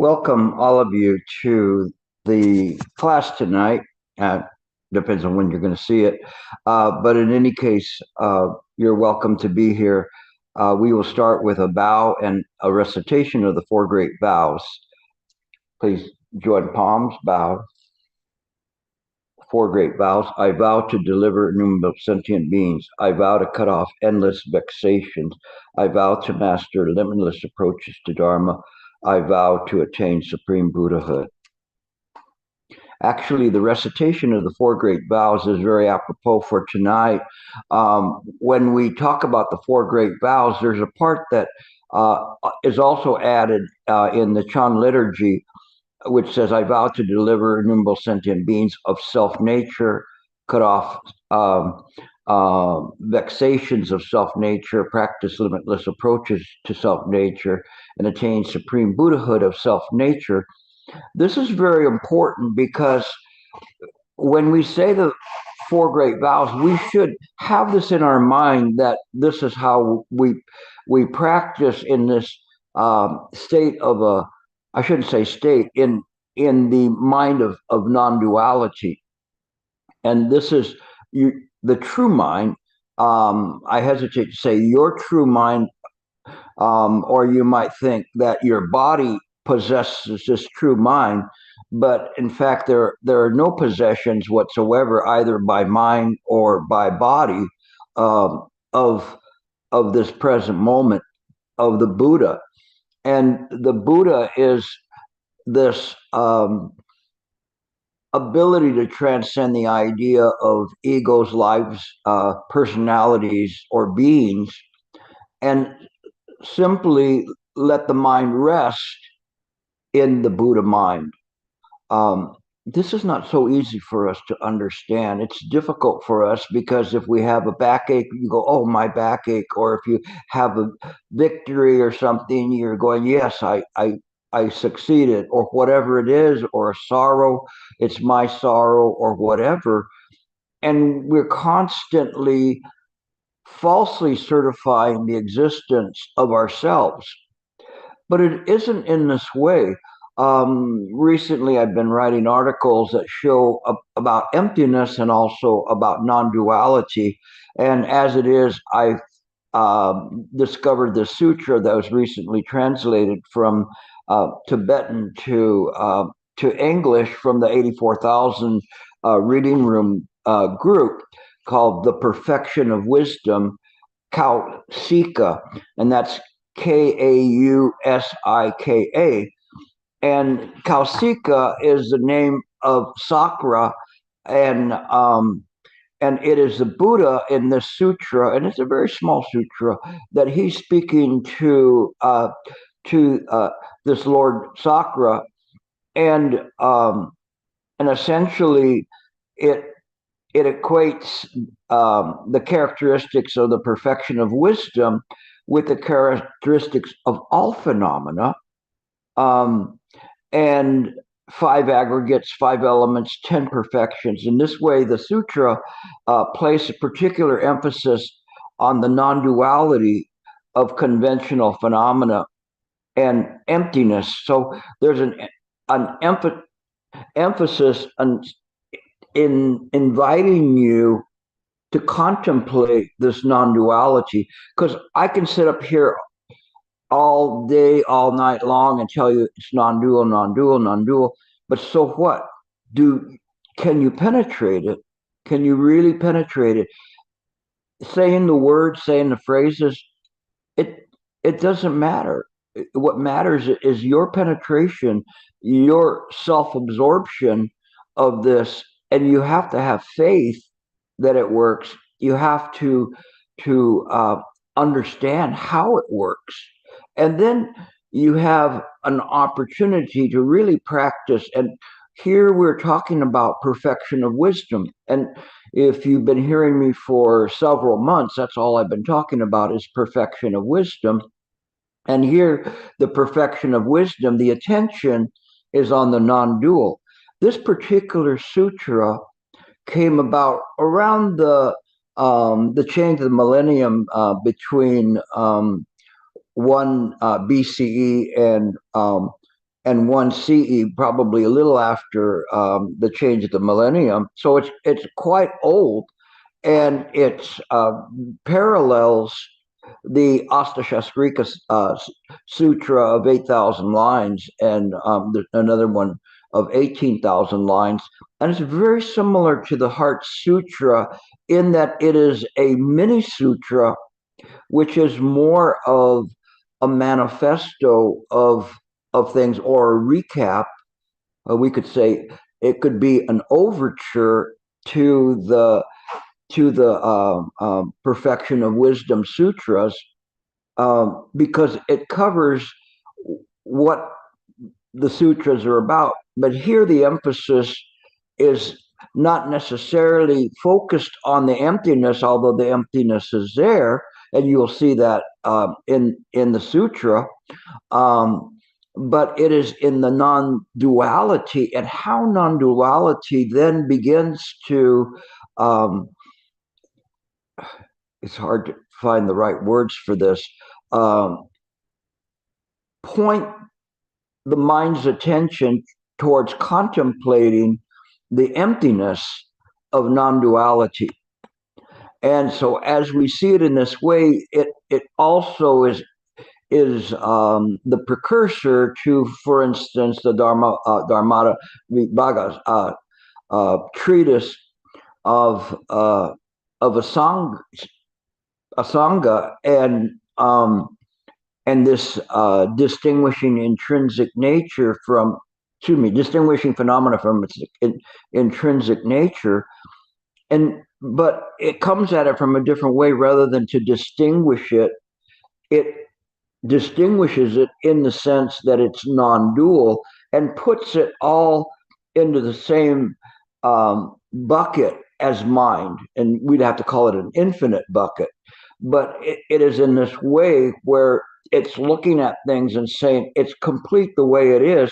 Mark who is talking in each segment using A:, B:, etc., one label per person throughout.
A: Welcome, all of you, to the class tonight. Depends on when you're going to see it. But in any case, you're welcome to be here. We will start with a bow and a recitation of the four great vows. Please join palms, bow. Four great vows. I vow to deliver innumerable sentient beings. I vow to cut off endless vexations. I vow to master limitless approaches to Dharma. I vow to attain supreme Buddhahood. Actually, the recitation of the four great vows is very apropos for tonight. When we talk about the four great vows, there's a part that is also added in the Chan liturgy, which says, I vow to deliver innumerable sentient beings of self-nature, cut off vexations of self-nature, practice limitless approaches to self-nature, and attain supreme Buddhahood of self-nature. This is very important because when we say the four great vows, we should have this in our mind that this is how we practice in this state of a, I shouldn't say state, in the mind of non-duality. And this is the true mind. I hesitate to say your true mind, or you might think that your body possesses this true mind, but in fact there are no possessions whatsoever, either by mind or by body, of this present moment of the Buddha. And the Buddha is this ability to transcend the idea of egos, lives, personalities, or beings, and simply let the mind rest in the Buddha mind. This is not so easy for us to understand. It's difficult for us because if we have a backache, you go, oh, my backache. Or if you have a victory or something, you're going, yes, I succeeded, or whatever it is, or a sorrow, it's my sorrow, or whatever. And we're constantly falsely certifying the existence of ourselves. But it isn't in this way. Recently, I've been writing articles that show about emptiness and also about non-duality. And as it is, I've discovered the sutra that was recently translated from Tibetan to English from the 84,000 reading room group, called The Perfection of Wisdom, Kauśika, and that's Kausika. And Kauśika is the name of Sakra, and it is the Buddha in this sutra, and it's a very small sutra that he's speaking to this Lord Sakra, and essentially it equates the characteristics of the perfection of wisdom with the characteristics of all phenomena, and 5 aggregates, 5 elements, 10 perfections. In this way, the sutra places a particular emphasis on the non-duality of conventional phenomena and emptiness. So there's an emphasis in inviting you to contemplate this non-duality, because I can sit up here all day, all night long and tell you it's non-dual, non-dual, non-dual, but so what? Can you penetrate it? Can you really penetrate it? Saying the words, saying the phrases, it doesn't matter. What matters is your penetration, your self-absorption of this, and you have to have faith that it works. You have to understand how it works, and then you have an opportunity to really practice. And here we're talking about perfection of wisdom. And if you've been hearing me for several months, that's all I've been talking about is perfection of wisdom. And here, the perfection of wisdom, the attention is on the non-dual. This particular sutra came about around the change of the millennium, between 1 BCE and and 1 CE, probably a little after the change of the millennium. So it's quite old, and it parallels the Astashastrika Sutra of 8,000 lines, and another one of 18,000 lines. And it's very similar to the Heart Sutra in that it is a mini sutra, which is more of a manifesto of things, or a recap. We could say it could be an overture to the Perfection of Wisdom Sutras, because it covers what the sutras are about. But here the emphasis is not necessarily focused on the emptiness, although the emptiness is there, and you'll see that in the sutra. But it is in the non-duality, and how non-duality then begins to it's hard to find the right words for this, point the mind's attention towards contemplating the emptiness of non-duality. And so as we see it in this way, it also is the precursor to, for instance, the Dharmata Vibhaga treatise of Asanga, and this distinguishing intrinsic nature from, distinguishing phenomena from its intrinsic nature, but it comes at it from a different way. Rather than to distinguish it, it distinguishes it in the sense that it's non-dual, and puts it all into the same bucket as mind, and we'd have to call it an infinite bucket. But it is in this way where it's looking at things and saying it's complete the way it is.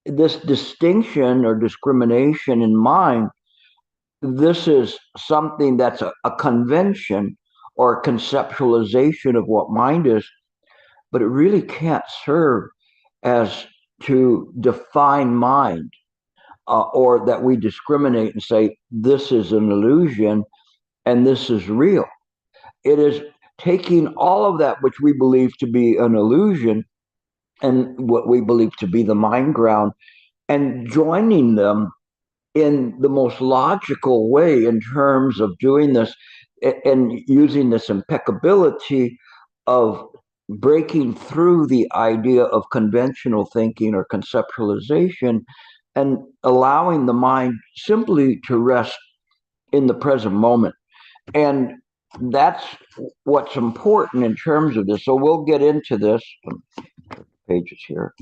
A: This distinction or discrimination in mind, this is something that's a convention or a conceptualization of what mind is, but it really can't serve as to define mind, or that we discriminate and say this is an illusion and this is real. It is taking all of that which we believe to be an illusion and what we believe to be the mind ground, and joining them in the most logical way in terms of doing this, and using this impeccability of breaking through the idea of conventional thinking or conceptualization, and allowing the mind simply to rest in the present moment. And that's what's important in terms of this. So we'll get into this. Pages here.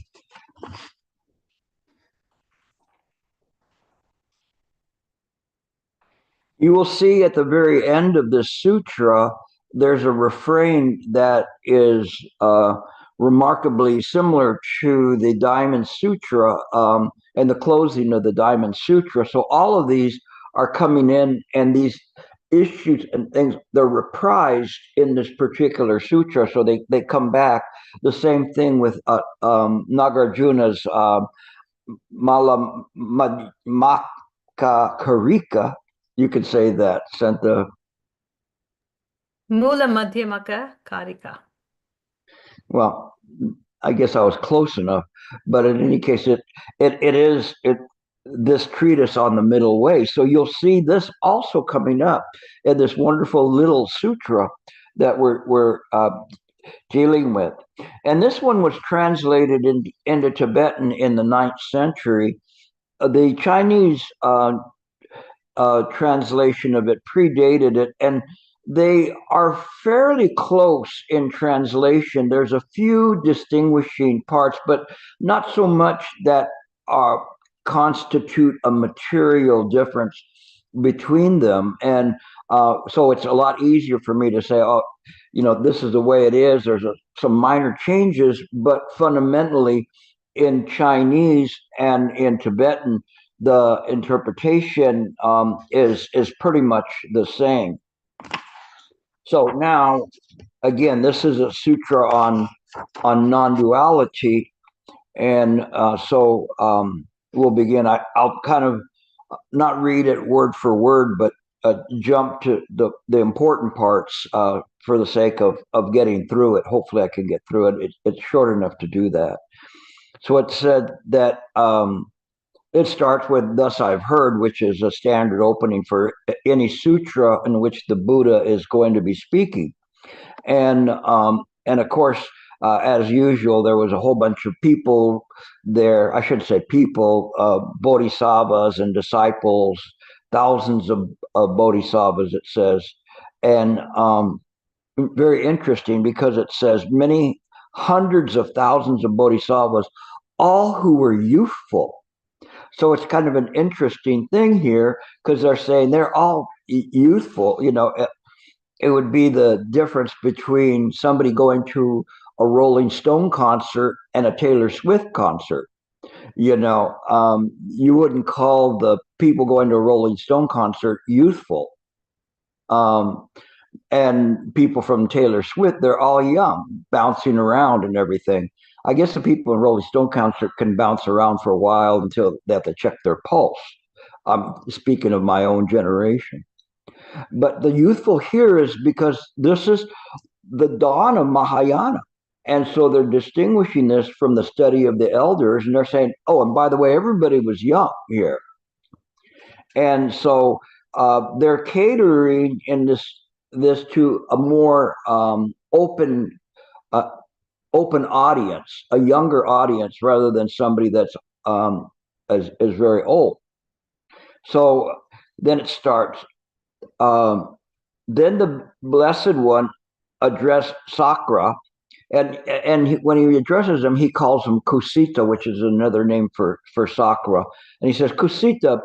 A: You will see at the very end of this sutra, there's a refrain that is remarkably similar to the Diamond Sutra, and the closing of the Diamond Sutra. So all of these are coming in, and these issues and things, they're reprised in this particular sutra, so they come back. The same thing with Nagarjuna's Karika. You could say that, Santa.
B: Mula Madhyamaka Karika.
A: Well, I guess I was close enough, but in any case, it is this treatise on the middle way. So you'll see this also coming up in this wonderful little sutra that we're dealing with. And this one was translated into Tibetan in the 9th century. The Chinese translation of it predated it, and they are fairly close in translation. There's a few distinguishing parts, but not so much that constitute a material difference between them. And so it's a lot easier for me to say, oh, this is the way it is. There's some minor changes, but fundamentally in Chinese and in Tibetan, the interpretation is pretty much the same. So now, again, this is a sutra on non-duality, And so we'll begin. I'll kind of not read it word for word, but jump to the important parts for the sake of getting through it. Hopefully I can get through it. It's short enough to do that. So it said that it starts with "Thus I've heard," which is a standard opening for any sutra in which the Buddha is going to be speaking. And of course, as usual, there was a whole bunch of people there. I should say people, bodhisattvas and disciples, thousands of bodhisattvas, it says. And very interesting because it says many hundreds of thousands of bodhisattvas, all who were youthful. So it's kind of an interesting thing here because they're saying they're all youthful. It would be the difference between somebody going to a Rolling Stone concert and a Taylor Swift concert. You wouldn't call the people going to a Rolling Stone concert youthful. And people from Taylor Swift, they're all young, bouncing around and everything. I guess the people in Rolling Stone concert can bounce around for a while until they have to check their pulse. I'm speaking of my own generation. But the youthful here is because this is the dawn of Mahayana. And so they're distinguishing this from the study of the elders. And they're saying, oh, and by the way, everybody was young here. And so they're catering in this to a more open audience, a younger audience, rather than somebody that's is very old. So then it starts. Then the Blessed One addressed Sakra, and when he addresses him, he calls him Kusita, which is another name for Sakra. And he says, Kusita,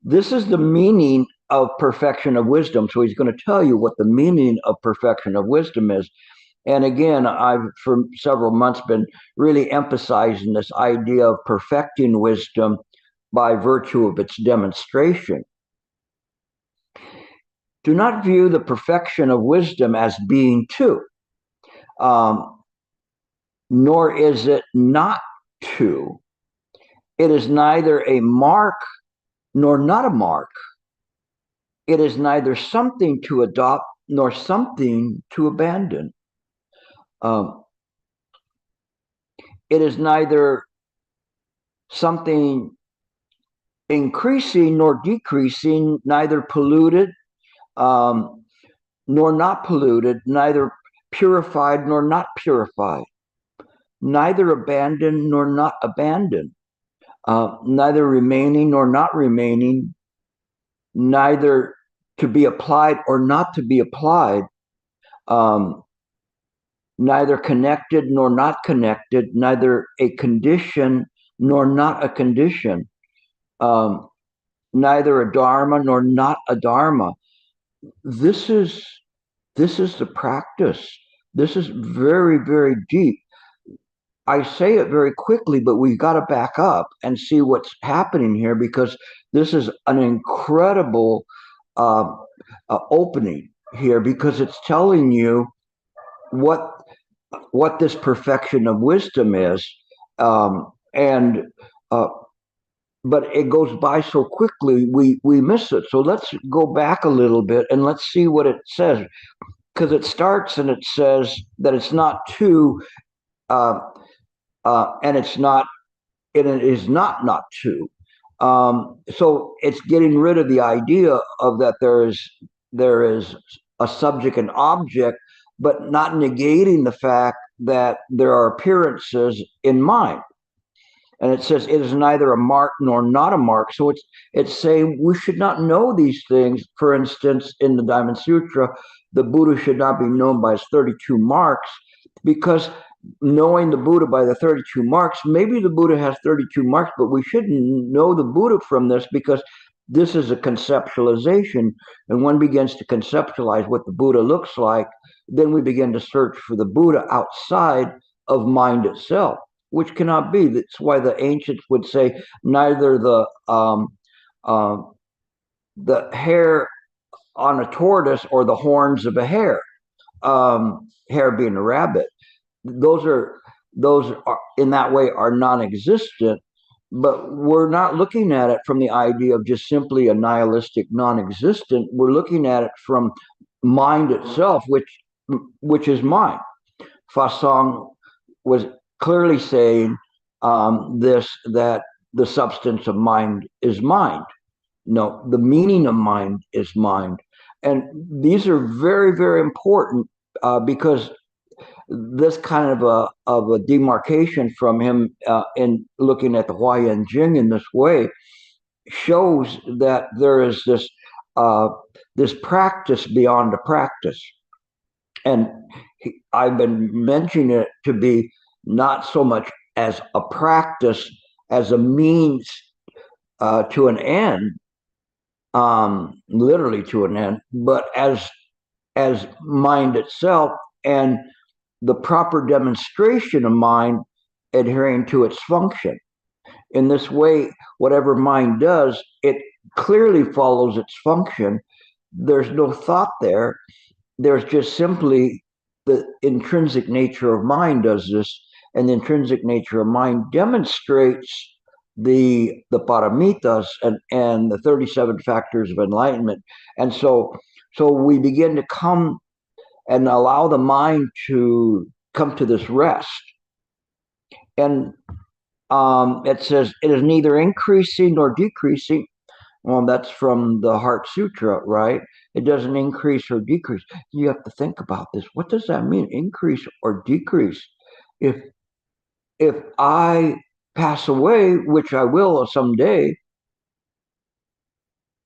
A: this is the meaning of perfection of wisdom. So he's going to tell you what the meaning of perfection of wisdom is. And again, I've for several months been really emphasizing this idea of perfecting wisdom by virtue of its demonstration. Do not view the perfection of wisdom as being two, nor is it not two. It is neither a mark nor not a mark. It is neither something to adopt nor something to abandon. It is neither something increasing nor decreasing, neither polluted nor not polluted, neither purified nor not purified, neither abandoned nor not abandoned, neither remaining nor not remaining, neither to be applied or not to be applied, neither connected nor not connected, neither a condition nor not a condition, neither a dharma nor not a dharma. This is the practice. This is very, very deep. I say it very quickly, but we've got to back up and see what's happening here, because this is an incredible opening here, because it's telling you what this perfection of wisdom is, but it goes by so quickly we miss it. So let's go back a little bit and let's see what it says, because it starts and it says that it's not two, and it's not, and it is not two. So it's getting rid of the idea of that there is a subject and object, but not negating the fact that there are appearances in mind. And it says it is neither a mark nor not a mark. So it's saying we should not know these things. For instance, in the Diamond Sutra, the Buddha should not be known by his 32 marks, because knowing the Buddha by the 32 marks, maybe the Buddha has 32 marks, but we shouldn't know the Buddha from this, because this is a conceptualization. And one begins to conceptualize what the Buddha looks like, then we begin to search for the Buddha outside of mind itself, which cannot be. That's why the ancients would say neither the hair on a tortoise or the horns of a hare, hare being a rabbit. Those are those are, in that way, are non-existent. But we're not looking at it from the idea of just simply a nihilistic non-existent. We're looking at it from mind itself, which is mind. Fasong was clearly saying this, that the substance of mind is mind. No, the meaning of mind is mind. And these are very, very important because this kind of a demarcation from him in looking at the Huayan Jing in this way shows that there is this practice beyond a practice. And I've been mentioning it to be not so much as a practice as a means to an end, literally to an end, but as mind itself and the proper demonstration of mind adhering to its function. In this way, whatever mind does, it clearly follows its function. There's no thought there. There's just simply the intrinsic nature of mind does this, and the intrinsic nature of mind demonstrates the paramitas and the 37 factors of enlightenment. And so we begin to come and allow the mind to come to this rest. And it says it is neither increasing nor decreasing. Well, that's from the Heart Sutra, right? It doesn't increase or decrease. You have to think about this. What does that mean? Increase or decrease? If I pass away, which I will someday,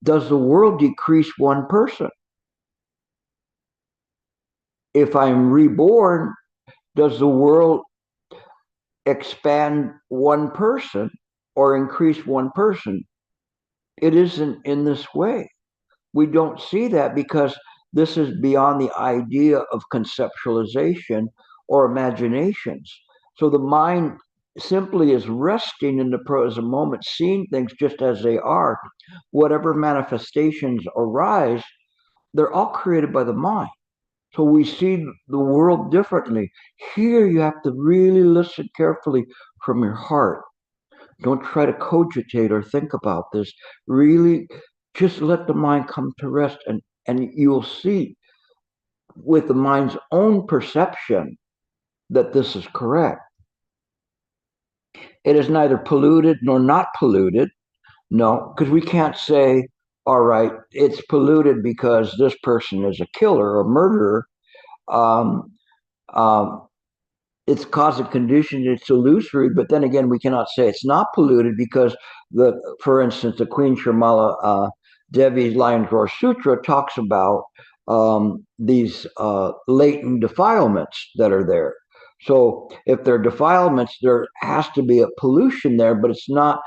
A: does the world decrease one person? If I'm reborn, does the world expand one person or increase one person? It isn't in this way. We don't see that because this is beyond the idea of conceptualization or imaginations. So the mind simply is resting in the present moment, seeing things just as they are. Whatever manifestations arise, they're all created by the mind. So we see the world differently. Here you have to really listen carefully from your heart. Don't try to cogitate or think about this. Really just let the mind come to rest, and you'll see with the mind's own perception that this is correct. It is neither polluted nor not polluted. No, because we can't say, all right, it's polluted because this person is a killer or murderer. Um, um, it's cause and condition, it's illusory, but then again, we cannot say it's not polluted because for instance, the Queen Sharmala Devi's Lion's Roar Sutra talks about these latent defilements that are there. So if there are defilements, there has to be a pollution there, but it's not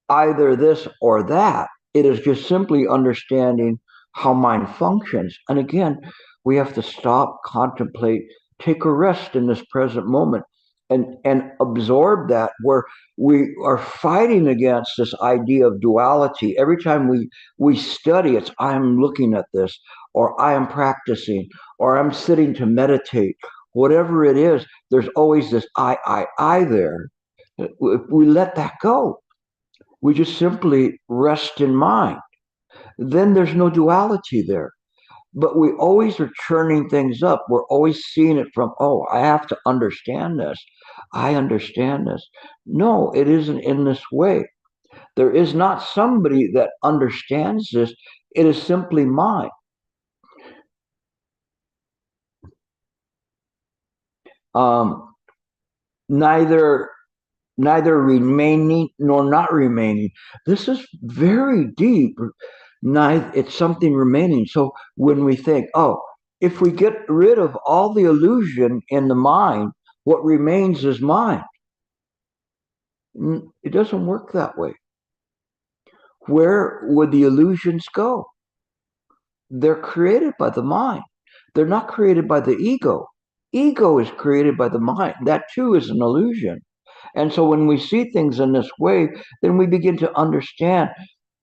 A: either this or that. It is just simply understanding how mind functions. And again, we have to stop, contemplate, take a rest in this present moment and absorb that, where we are fighting against this idea of duality. Every time we study, it's I'm looking at this, or I am practicing, or I'm sitting to meditate. Whatever it is, there's always this I there. If we let that go, we just simply rest in mind, then there's no duality there. But we always are churning things up. We're always seeing it from, oh, I have to understand this. I understand this. No, it isn't in this way. There is not somebody that understands this. It is simply mind. Neither remaining nor not remaining. This is very deep. It's something remaining. So when we think, oh, if we get rid of all the illusion in the mind, what remains is mind. It doesn't work that way. Where would the illusions go? They're created by the mind. They're not created by the ego. Ego is created by the mind. That too is an illusion. And so when we see things in this way, then we begin to understand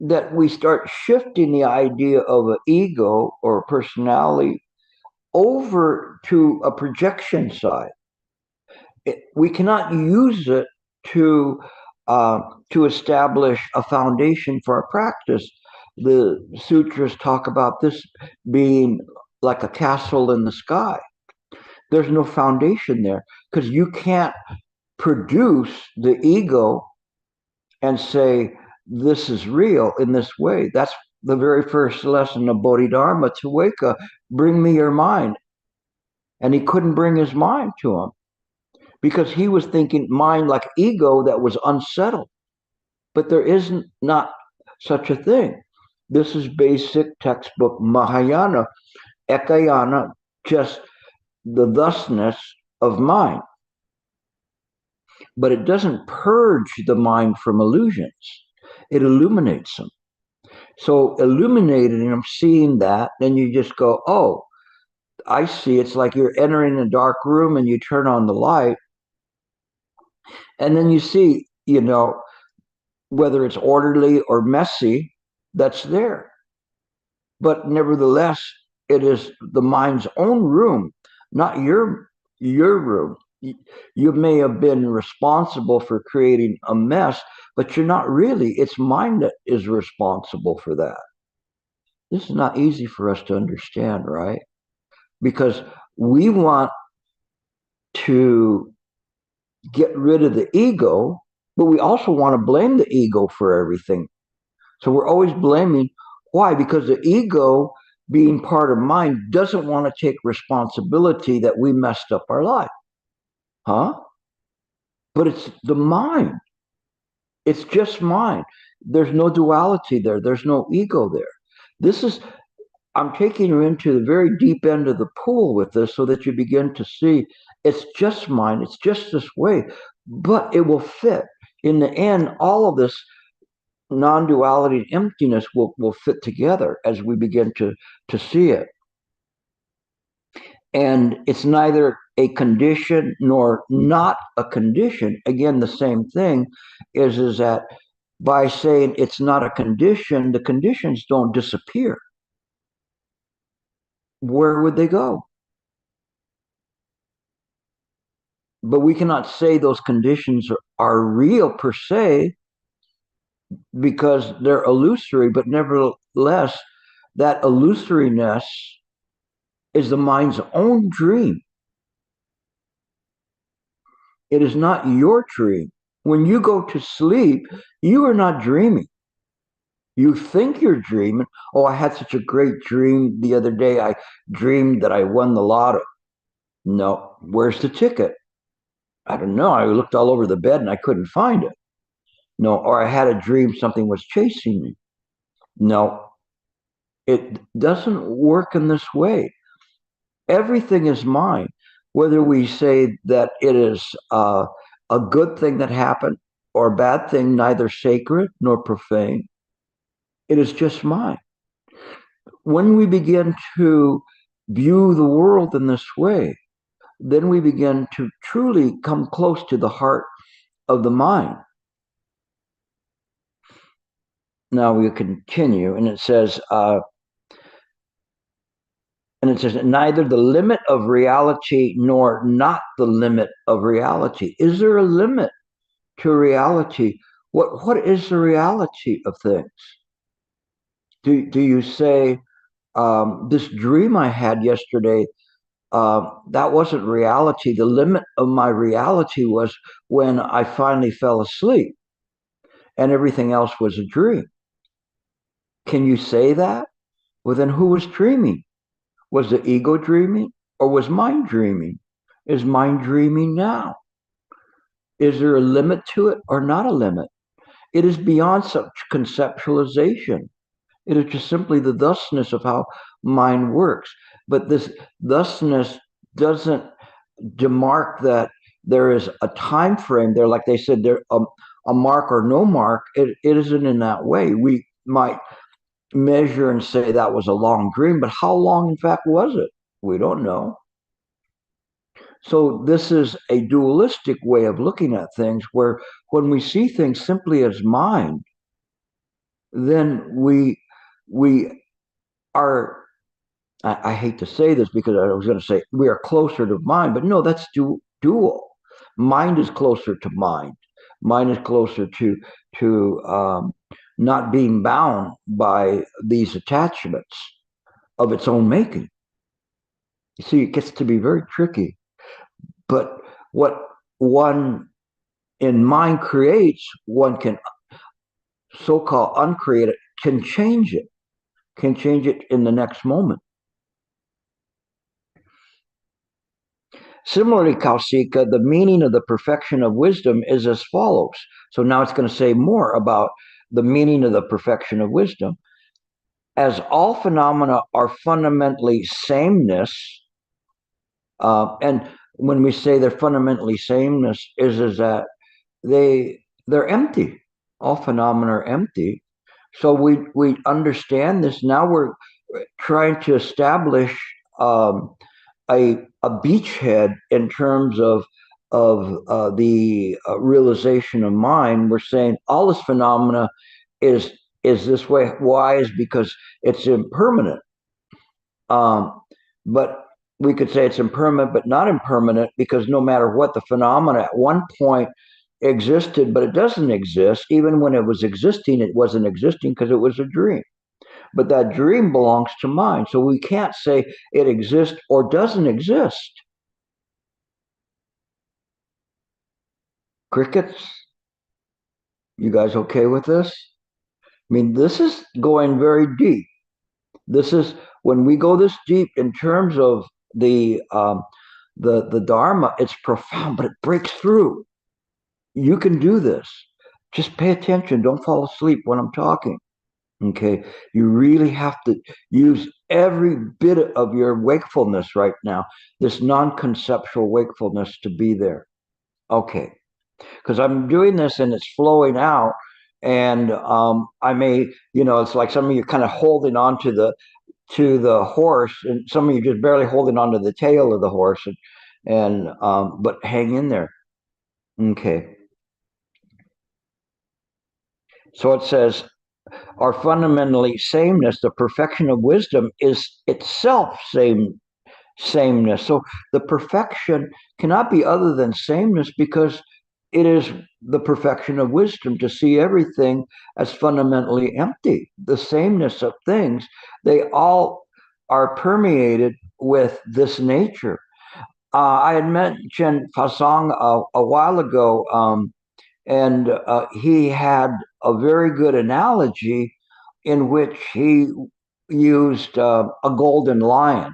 A: that we start shifting the idea of an ego or a personality over to a projection side. we cannot use it to establish a foundation for our practice. The sutras talk about this being like a castle in the sky. There's no foundation there because you can't produce the ego and say this is real in this way. That's the very first lesson of Bodhidharma to Weka. Bring me your mind. And he couldn't bring his mind to him because he was thinking mind like ego that was unsettled. But there isn't not such a thing. This is basic textbook Mahayana, Ekayana, just the thusness of mind. But it doesn't purge the mind from illusions. It illuminates them. So illuminating them, seeing that, then you just go, oh, I see. It's like you're entering a dark room and you turn on the light. And then you see, whether it's orderly or messy, that's there. But nevertheless, it is the mind's own room, not your room. You may have been responsible for creating a mess, but you're not really. It's mind that is responsible for that. This is not easy for us to understand, right? Because we want to get rid of the ego, but we also want to blame the ego for everything. So we're always blaming. Why? Because the ego, being part of mind, doesn't want to take responsibility that we messed up our life. Huh? But it's the mind. It's just mind. There's no duality there. There's no ego there. I'm taking you into the very deep end of the pool with this so that you begin to see it's just mind. It's just this way, but it will fit. In the end, all of this non-duality and emptiness will fit together as we begin to see it. And it's neither a condition nor not a condition. Again, the same thing is that by saying it's not a condition, the conditions don't disappear. Where would they go? But we cannot say those conditions are real per se because they're illusory, but nevertheless, that illusoriness is the mind's own dream. It is not your dream. When you go to sleep, you are not dreaming. You think you're dreaming. Oh, I had such a great dream the other day. I dreamed that I won the lotto. No, where's the ticket? I don't know. I looked all over the bed and I couldn't find it. No, or I had a dream something was chasing me. No, it doesn't work in this way. Everything is mine. Whether we say that it is a good thing that happened or a bad thing, neither sacred nor profane, it is just mine. When we begin to view the world in this way, then we begin to truly come close to the heart of the mind. Now we continue, and it says, neither the limit of reality nor not the limit of reality. Is there a limit to reality? What is the reality of things? Do you say, this dream I had yesterday, that wasn't reality. The limit of my reality was when I finally fell asleep and everything else was a dream. Can you say that? Well, then who was dreaming? Was the ego dreaming or was mind dreaming? Is mind dreaming now? Is there a limit to it or not a limit? It is beyond such conceptualization. It is just simply the thusness of how mind works. But this thusness doesn't demark that there is a time frame there. Like they said, there a mark or no mark. It isn't in that way. We might measure and say that was a long dream, but how long, in fact, was it? We don't know. So this is a dualistic way of looking at things, where when we see things simply as mind, then we are, I hate to say this because I was going to say we are closer to mind, but no, that's dual. Mind is closer to mind. Mind is closer to not being bound by these attachments of its own making. You see, it gets to be very tricky. But what one in mind creates, one can so-called uncreate it, can change it in the next moment. Similarly, Kauśika, the meaning of the perfection of wisdom is as follows. So now it's going to say more about the meaning of the perfection of wisdom. As all phenomena are fundamentally sameness, and when we say they're fundamentally sameness, is that they're empty. All phenomena are empty. So we understand this. Now we're trying to establish a beachhead in terms of the realization of mind. We're saying all this phenomena is this way. Why? Is because it's impermanent. But we could say it's impermanent, but not impermanent, because no matter what, the phenomena at one point existed, but it doesn't exist. Even when it was existing, it wasn't existing because it was a dream. But that dream belongs to mind. So we can't say it exists or doesn't exist. Crickets? You guys okay with this? I mean, this is going very deep. This is when we go this deep in terms of the Dharma. It's profound, but it breaks through. You can do this. Just pay attention. Don't fall asleep when I'm talking. Okay, you really have to use every bit of your wakefulness right now, this non-conceptual wakefulness, to be there. Okay, because I'm doing this and it's flowing out, and I may, it's like some of you kind of holding on to the horse, and some of you just barely holding on to the tail of the horse, and but hang in there. Okay. So it says, are fundamentally sameness. The perfection of wisdom is itself sameness. So the perfection cannot be other than sameness, because it is the perfection of wisdom to see everything as fundamentally empty. The sameness of things, they all are permeated with this nature. I had mentioned Fasang a while ago, and he had a very good analogy in which he used a golden lion.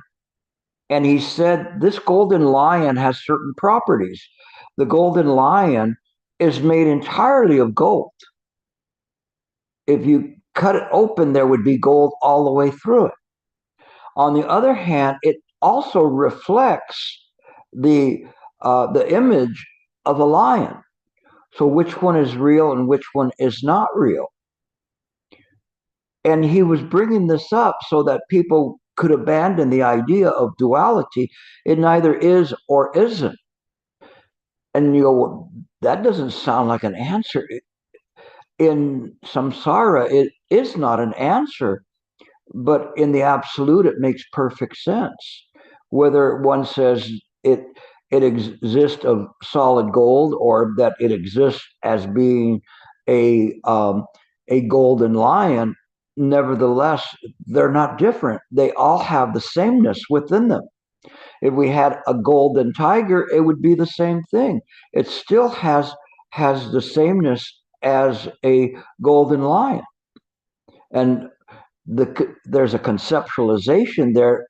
A: And he said this golden lion has certain properties. The golden lion is made entirely of gold. If you cut it open, there would be gold all the way through it. On the other hand, it also reflects the image of a lion. So which one is real and which one is not real? And he was bringing this up so that people could abandon the idea of duality. It neither is or isn't. And that doesn't sound like an answer. In samsara, it is not an answer, but in the absolute, it makes perfect sense. Whether one says it exists of solid gold, or that it exists as being a golden lion, nevertheless, they're not different. They all have the sameness within them. If we had a golden tiger, it would be the same thing. It still has the sameness as a golden lion. And there's a conceptualization there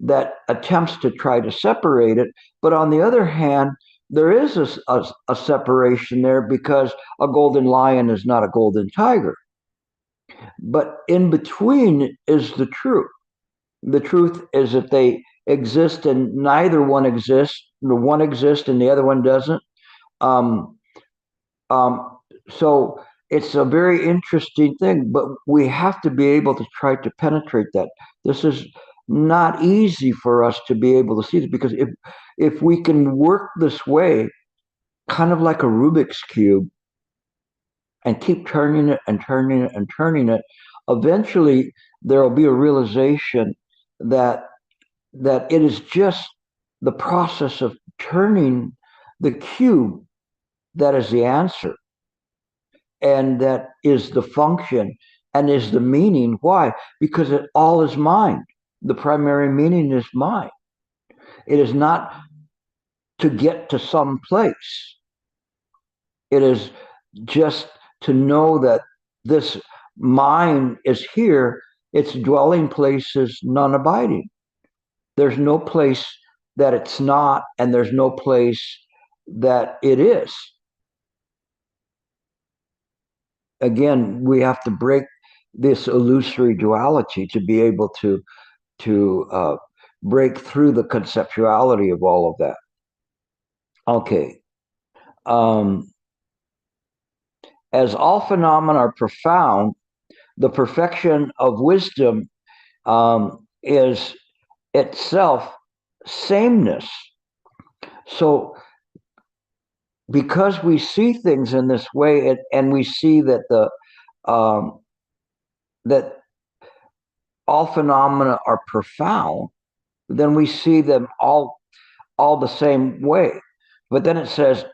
A: that attempts to try to separate it. But on the other hand, there is a separation there, because a golden lion is not a golden tiger. But in between is the truth. The truth is that they exist and neither one exists. The one exists and the other one doesn't. So it's a very interesting thing, but we have to be able to try to penetrate that. This is not easy for us to be able to see this, because if we can work this way, kind of like a Rubik's Cube, and keep turning it and turning it and turning it, eventually there will be a realization that it is just the process of turning the cube that is the answer, and that is the function and is the meaning. Why? Because it all is mind. The primary meaning is mind. It is not to get to some place. It is just to know that this mind is here. Its dwelling place is non-abiding. There's no place that it's not, and there's no place that it is. Again, we have to break this illusory duality to be able to break through the conceptuality of all of that. Okay. As all phenomena are profound, the perfection of wisdom is itself sameness. So, because we see things in this way, and we see that that all phenomena are profound, then we see them all the same way. But then it says,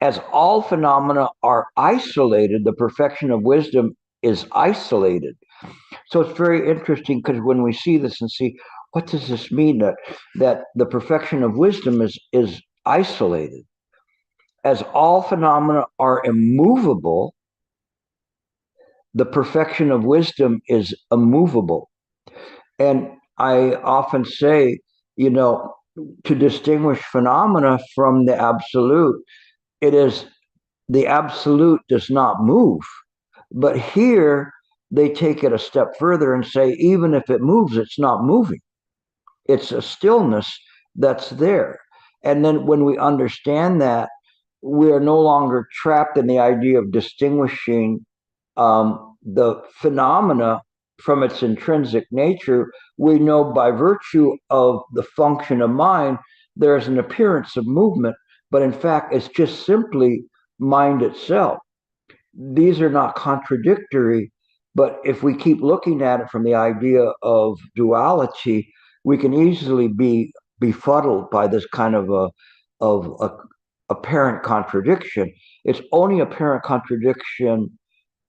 A: as all phenomena are isolated, the perfection of wisdom is isolated. So it's very interesting, because when we see this and see, what does this mean, that the perfection of wisdom is isolated? As all phenomena are immovable, the perfection of wisdom is immovable. And I often say, to distinguish phenomena from the absolute, it is the absolute does not move. But here they take it a step further and say, even if it moves, it's not moving. It's a stillness that's there. And then when we understand that, we are no longer trapped in the idea of distinguishing the phenomena from its intrinsic nature. We know by virtue of the function of mind, there's an appearance of movement, but in fact, it's just simply mind itself. These are not contradictory, but if we keep looking at it from the idea of duality, we can easily be befuddled by this kind of a apparent contradiction. It's only apparent contradiction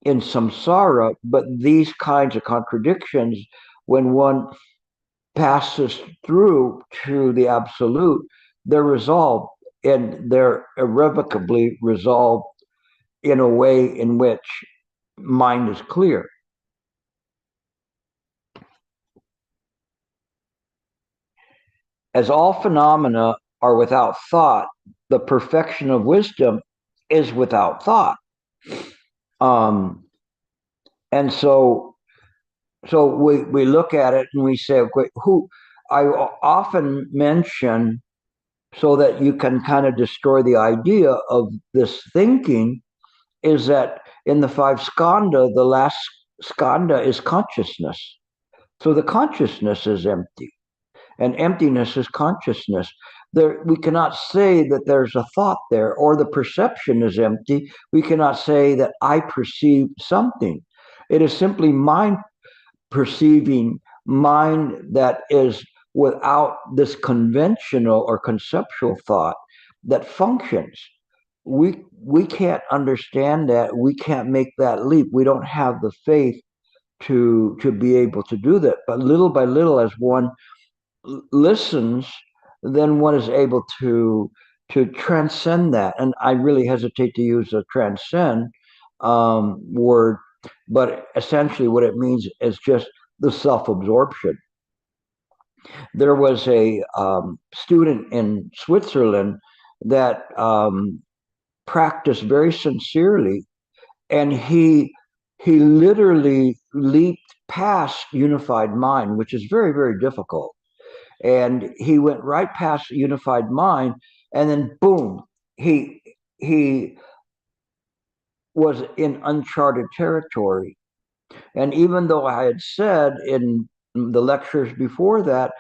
A: in samsara, but these kinds of contradictions, when one passes through to the absolute, they're resolved, and they're irrevocably resolved in a way in which mind is clear. As all phenomena are without thought, the perfection of wisdom is without thought. And so we look at it and we say, okay, who I often mention, so that you can kind of destroy the idea of this thinking, is that in the five skandha, the last skandha is consciousness. So the consciousness is empty, and emptiness is consciousness. We cannot say that there's a thought there, or the perception is empty. We cannot say that I perceive something. It is simply mind perceiving, mind that is without this conventional or conceptual thought that functions. We can't understand that. We can't make that leap. We don't have the faith to be able to do that. But little by little, as one listens, then one is able to transcend that. And I really hesitate to use the transcend word, but essentially what it means is just the self-absorption. There was a student in Switzerland that practiced very sincerely, and he literally leaped past unified mind, which is very, very difficult. And he went right past unified mind, and then boom, he was in uncharted territory. And even though I had said in the lectures before that,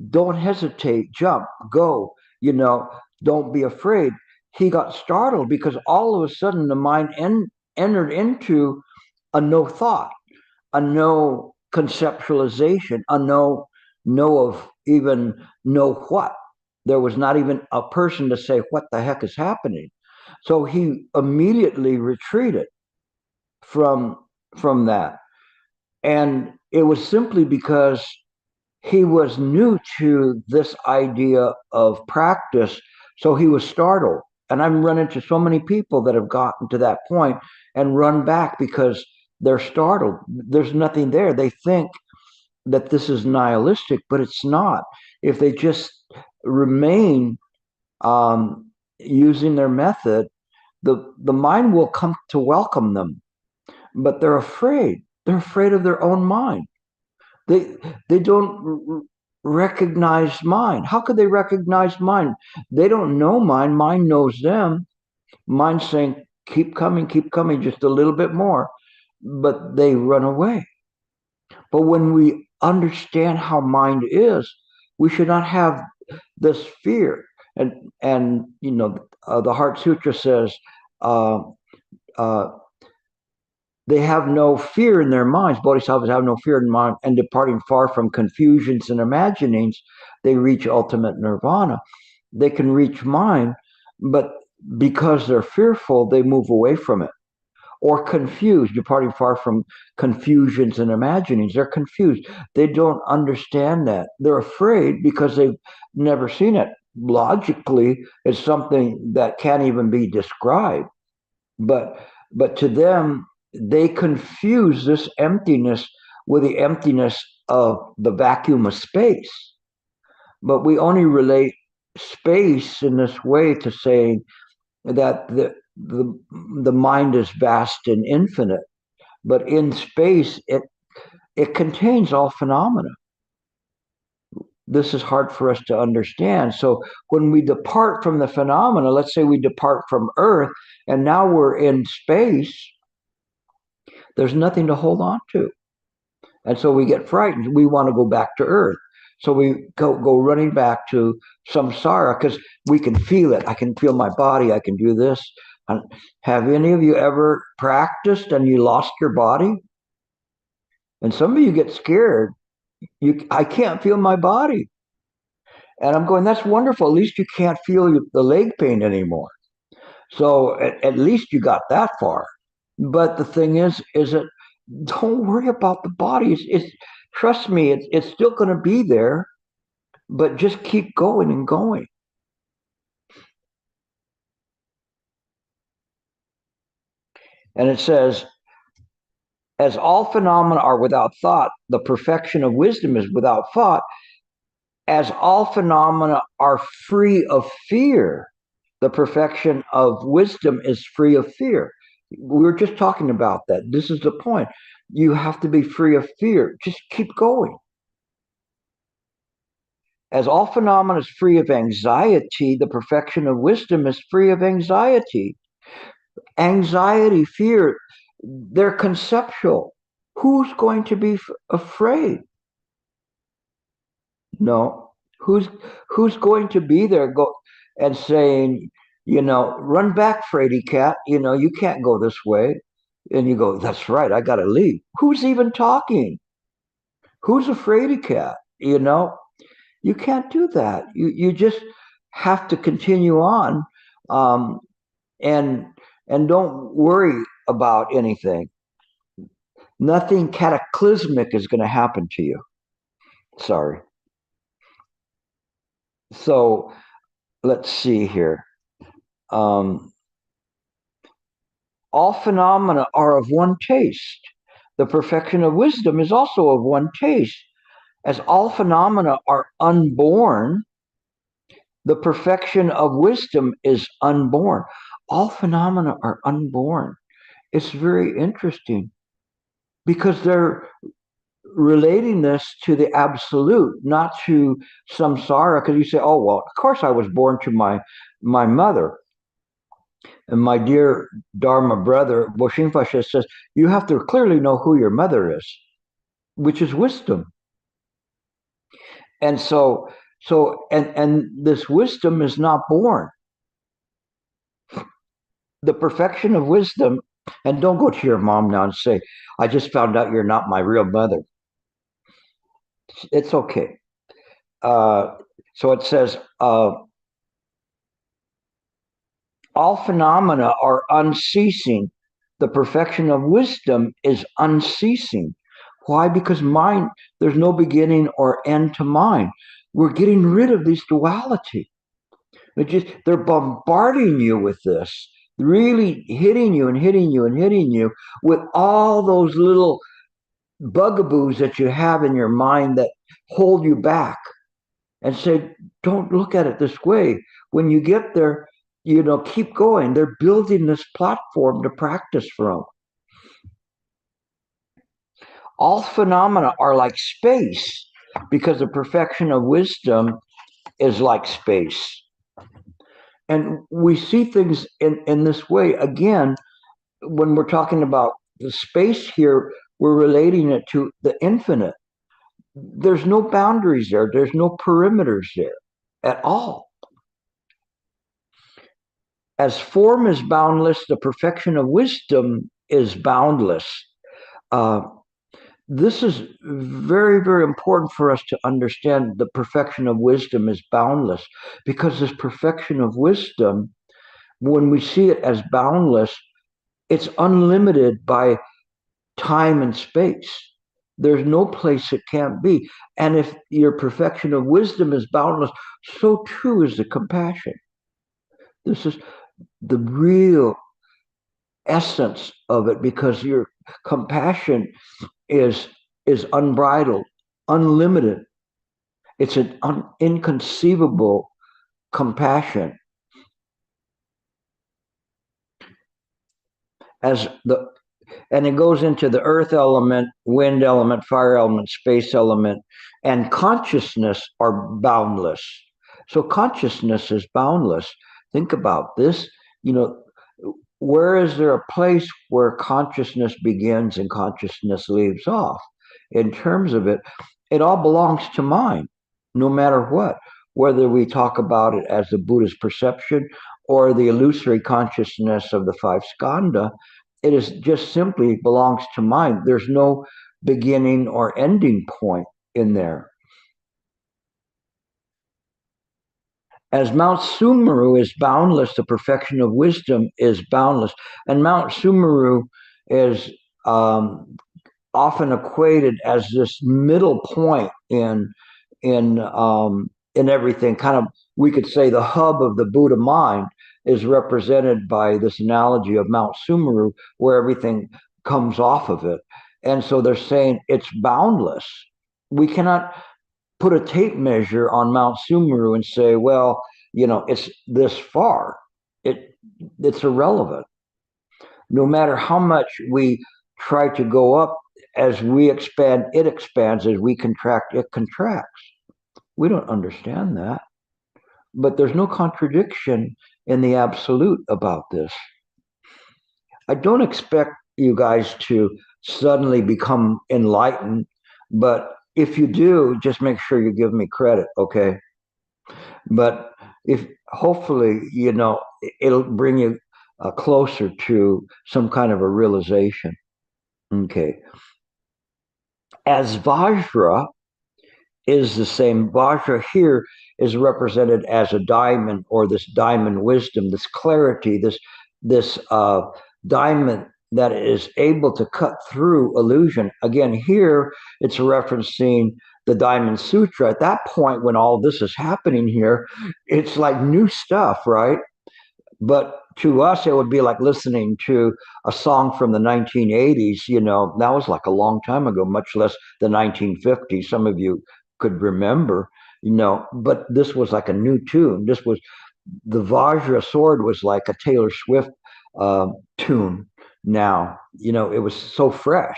A: don't hesitate, jump, go, don't be afraid, he got startled, because all of a sudden the mind entered into a no thought, a no conceptualization, a no of even know what. There was not even a person to say, what the heck is happening? So he immediately retreated from that. And it was simply because he was new to this idea of practice. So he was startled. And I've run into so many people that have gotten to that point and run back because they're startled. There's nothing there. They think that this is nihilistic, but it's not. If they just remain using their method, the mind will come to welcome them, but they're afraid. They're afraid of their own mind. They don't recognize mind. How could they recognize mind? They don't know mind. Mind knows them. Mind saying, keep coming, just a little bit more. But they run away. But when we understand how mind is, we should not have this fear. And the Heart Sutra says, uh, uh, they have no fear in their minds. Bodhisattvas have no fear in mind, and departing far from confusions and imaginings, they reach ultimate nirvana. They can reach mind, but because they're fearful, they move away from it. Or confused, departing far from confusions and imaginings. They're confused. They don't understand that. They're afraid because they've never seen it. Logically, it's something that can't even be described. But to them, they confuse this emptiness with the emptiness of the vacuum of space. But we only relate space in this way to saying that the mind is vast and infinite, but in space it contains all phenomena. This is hard for us to understand. So when we depart from the phenomena, let's say we depart from Earth and now we're in space, there's nothing to hold on to. And so we get frightened. We want to go back to Earth. So we go running back to samsara because we can feel it. I can feel my body. I can do this. And have any of you ever practiced and you lost your body? And some of you get scared. I can't feel my body. And I'm going, that's wonderful. At least you can't feel the leg pain anymore. So at least you got that far. But the thing is that don't worry about the body. It's trust me, it's still going to be there, but just keep going and going. And it says, as all phenomena are without thought, the perfection of wisdom is without thought. As all phenomena are free of fear, the perfection of wisdom is free of fear. We were just talking about that. This is the point. You have to be free of fear. Just keep going. As all phenomena is free of anxiety, the perfection of wisdom is free of anxiety. Anxiety, fear, they're conceptual. Who's going to be afraid? No. Who's going to be there and saying, run back, Frady cat, you can't go this way. And you go, that's right, I got to leave. Who's even talking? Who's a fraidy cat? You can't do that. You just have to continue on, and don't worry about anything. Nothing cataclysmic is going to happen to you. Sorry. So let's see here. All phenomena are of one taste. The perfection of wisdom is also of one taste. As all phenomena are unborn, the perfection of wisdom is unborn. All phenomena are unborn. It's very interesting because they're relating this to the absolute, not to samsara. Because you say, oh, well, of course I was born to my mother. And my dear Dharma brother, Boshinfasha says, you have to clearly know who your mother is, which is wisdom. And so this wisdom is not born. The perfection of wisdom, and don't go to your mom now and say, I just found out you're not my real mother. It's okay. So it says, all phenomena are unceasing. The perfection of wisdom is unceasing. Why? Because mind, there's no beginning or end to mind. We're getting rid of this duality. They're bombarding you with this, really hitting you and hitting you and hitting you with all those little bugaboos that you have in your mind that hold you back and say, don't look at it this way. When you get there, keep going. They're building this platform to practice from. All phenomena are like space because the perfection of wisdom is like space. And we see things in this way. Again, when we're talking about the space here, we're relating it to the infinite. There's no boundaries there. There's no perimeters there at all. As form is boundless, the perfection of wisdom is boundless. This is very, very important for us to understand. The perfection of wisdom is boundless because this perfection of wisdom, when we see it as boundless, it's unlimited by time and space. There's no place it can't be. And if your perfection of wisdom is boundless, so too is the compassion. This is the real essence of it, because your compassion is unbridled, unlimited. It's an inconceivable compassion. And it goes into the earth element, wind element, fire element, space element, and consciousness are boundless. So consciousness is boundless. Think about this. Where is there a place where consciousness begins and consciousness leaves off? In terms of it, it all belongs to mind, no matter what. Whether we talk about it as the Buddha's perception or the illusory consciousness of the five skandha, it is just simply belongs to mind. There's no beginning or ending point in there. As Mount Sumeru is boundless, the perfection of wisdom is boundless. And Mount Sumeru is often equated as this middle point in everything. Kind of, we could say the hub of the Buddha mind is represented by this analogy of Mount Sumeru, where everything comes off of it. And so they're saying it's boundless. We cannot put a tape measure on Mount Sumeru and say, well, it's this far. It's irrelevant. No matter how much we try to go up, as we expand, it expands. As we contract, it contracts. We don't understand that. But there's no contradiction in the absolute about this. I don't expect you guys to suddenly become enlightened, but if you do, just make sure you give me credit, okay? But if hopefully, it'll bring you closer to some kind of a realization. Okay. As Vajra is the same, Vajra here is represented as a diamond, or this diamond wisdom, this clarity, this diamond that is able to cut through illusion. Again, here it's referencing the Diamond Sutra. At that point, when all this is happening here, it's like new stuff, right? But to us, it would be like listening to a song from the 1980s. That was like a long time ago, much less the 1950s. Some of you could remember, but this was like a new tune. This was the Vajra sword was like a Taylor Swift tune. Now, it was so fresh.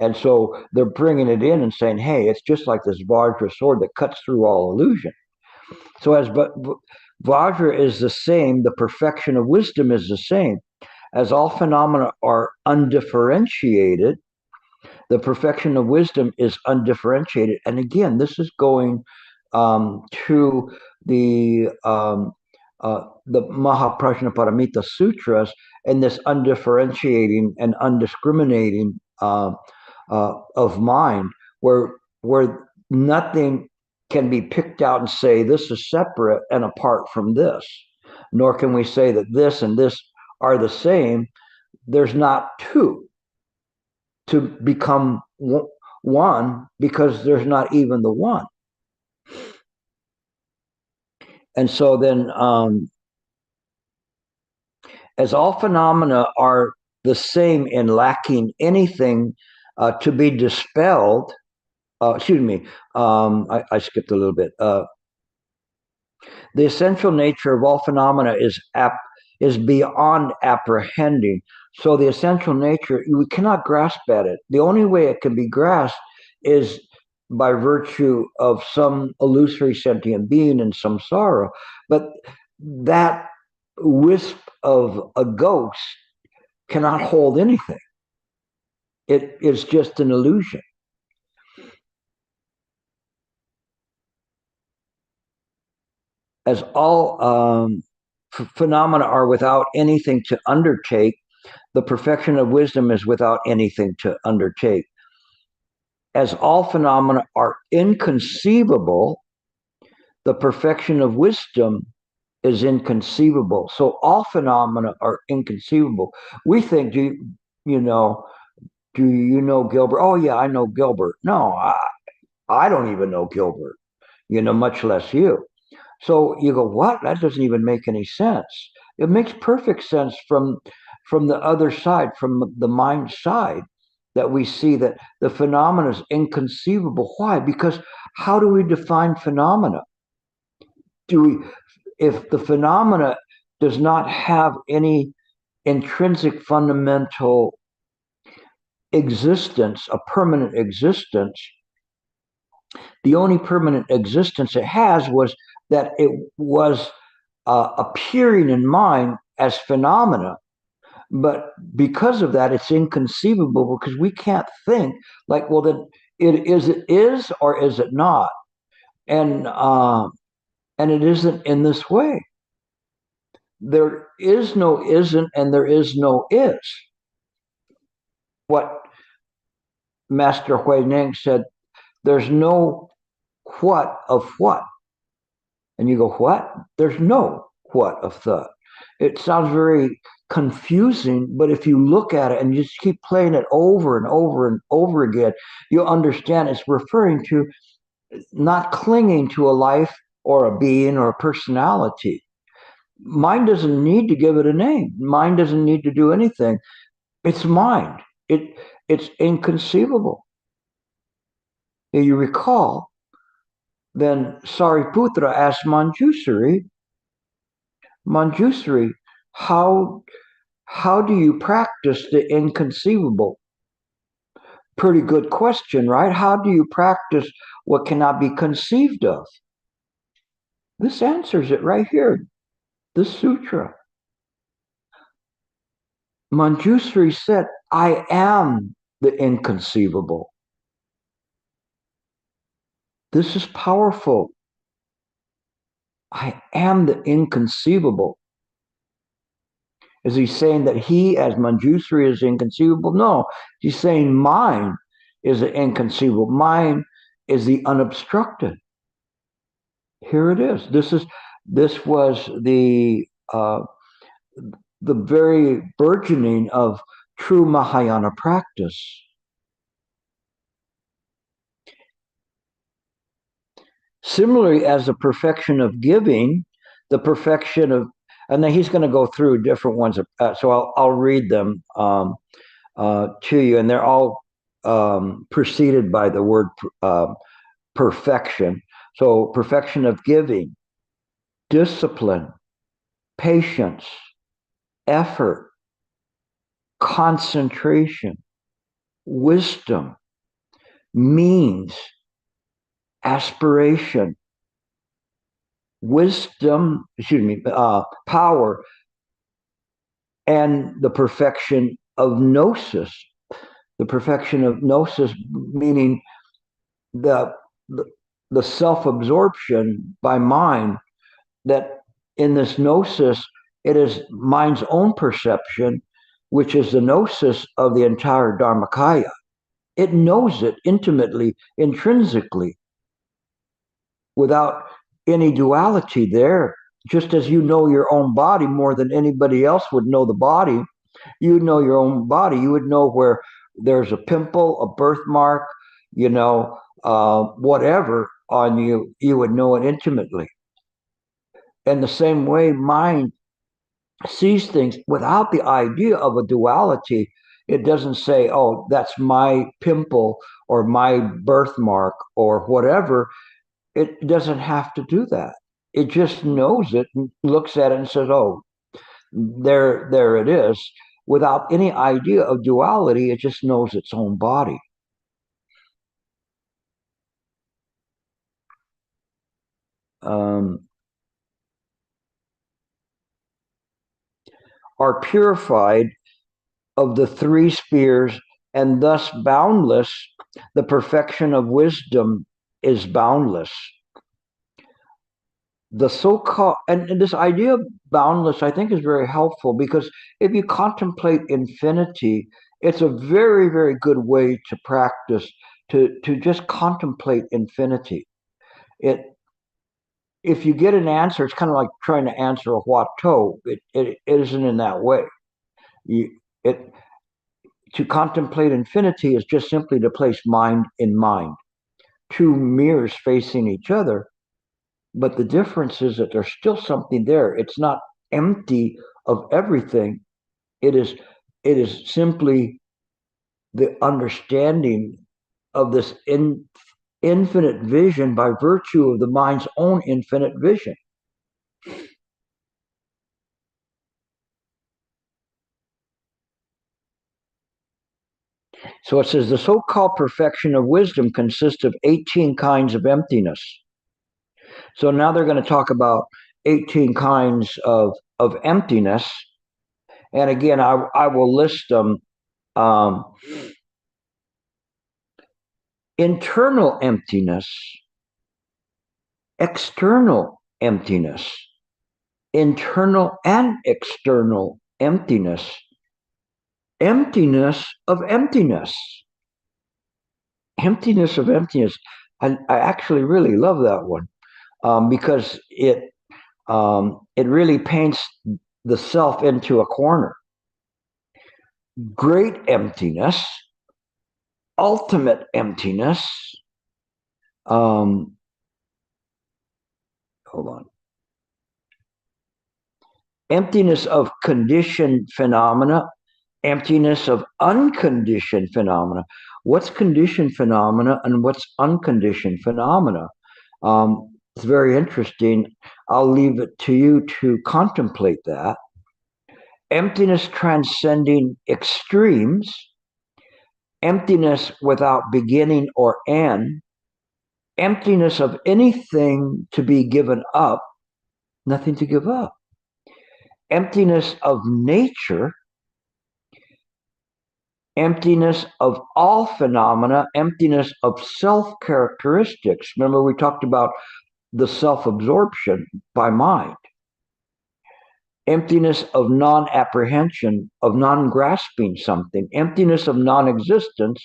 A: And so they're bringing it in and saying, hey, it's just like this Vajra sword that cuts through all illusion. So as Vajra is the same, the perfection of wisdom is the same. As all phenomena are undifferentiated, the perfection of wisdom is undifferentiated. And again, this is going to the Mahaprajnaparamita Sutras, and this undifferentiating and undiscriminating of mind, where nothing can be picked out and say this is separate and apart from this, nor can we say that this and this are the same. There's not two to become one, because there's not even the one. And so then, as all phenomena are the same in lacking anything to be dispelled, I skipped a little bit. The essential nature of all phenomena is beyond apprehending. So the essential nature, we cannot grasp at it. The only way it can be grasped is by virtue of some illusory sentient being in samsara. But that wisp of a ghost cannot hold anything. It is just an illusion. As all phenomena are without anything to undertake, the perfection of wisdom is without anything to undertake. As all phenomena are inconceivable, the perfection of wisdom is inconceivable. So all phenomena are inconceivable. We think, do you know Gilbert? Oh yeah, I know Gilbert. No, I don't even know Gilbert, much less you. So you go, what? That doesn't even make any sense. It makes perfect sense from the other side, from the mind side, that we see that the phenomena is inconceivable. Why? Because how do we define phenomena? If the phenomena does not have any intrinsic fundamental existence, a permanent existence, the only permanent existence it has was that it was appearing in mind as phenomena. But because of that, it's inconceivable, because we can't think like, well, then it is or is it not? And it isn't in this way. There is no isn't, and there is no is. What Master Huineng said, there's no what of what. And you go, what? There's no what of the. It sounds very confusing, but if you look at it and you just keep playing it over and over and over again, you'll understand it's referring to not clinging to a life or a being or a personality. Mind doesn't need to give it a name. Mind doesn't need to do anything. It's mind. It's inconceivable. If you recall, then Sariputra asked Manjusri, how do you practice the inconceivable? Pretty good question, right? How do you practice what cannot be conceived of? This answers it right here, this sutra. Manjusri said, I am the inconceivable. This is powerful. I am the inconceivable. Is he saying that he, as Manjusri, is inconceivable? No, he's saying mine is the inconceivable. Mine is the unobstructed. Here it is. This was the very burgeoning of true Mahayana practice. Similarly, as the perfection of giving, the perfection of, and then he's going to go through different ones. So I'll read them to you, and they're all preceded by the word perfection. So perfection of giving, discipline, patience, effort, concentration, wisdom, means, aspiration, power, and the perfection of gnosis. The perfection of gnosis, meaning the self-absorption by mind, that in this gnosis, it is mind's own perception, which is the gnosis of the entire Dharmakaya. It knows it intimately, intrinsically. without any duality there. Just as you know your own body more than anybody else would know the body, you know your own body. You would know where there's a pimple, a birthmark, whatever on you. You would know it intimately. And the same way, mind sees things without the idea of a duality. It doesn't say, oh, that's my pimple or my birthmark or whatever. It doesn't have to do that. It just knows it and looks at it and says, oh, there it is. Without any idea of duality, it just knows its own body. Are purified of the three spheres and thus boundless. The perfection of wisdom is boundless. The so-called, and this idea of boundless, I think, is very helpful, because if you contemplate infinity, it's a very, very good way to practice, to just contemplate infinity. If you get an answer, it's kind of like trying to answer a what to. It isn't in that way. To contemplate infinity is just simply to place mind in mind, two mirrors facing each other. But the difference is that there's still something there. It's not empty of everything. It is simply the understanding of this infinite vision by virtue of the mind's own infinite vision. So it says the so-called perfection of wisdom consists of 18 kinds of emptiness. So now they're going to talk about 18 kinds of emptiness. And again, I will list them. Internal emptiness, external emptiness, internal and external emptiness, emptiness of emptiness, emptiness of emptiness. I actually really love that one, because it really paints the self into a corner. Great emptiness, ultimate emptiness. Hold on. Emptiness of conditioned phenomena, emptiness of unconditioned phenomena. What's conditioned phenomena and what's unconditioned phenomena? It's very interesting. I'll leave it to you to contemplate that. Emptiness transcending extremes, emptiness without beginning or end, emptiness of anything to be given up, nothing to give up, emptiness of nature, emptiness of all phenomena, emptiness of self-characteristics. Remember, we talked about the self-absorption by mind. Emptiness of non-apprehension, of non-grasping something, emptiness of non-existence,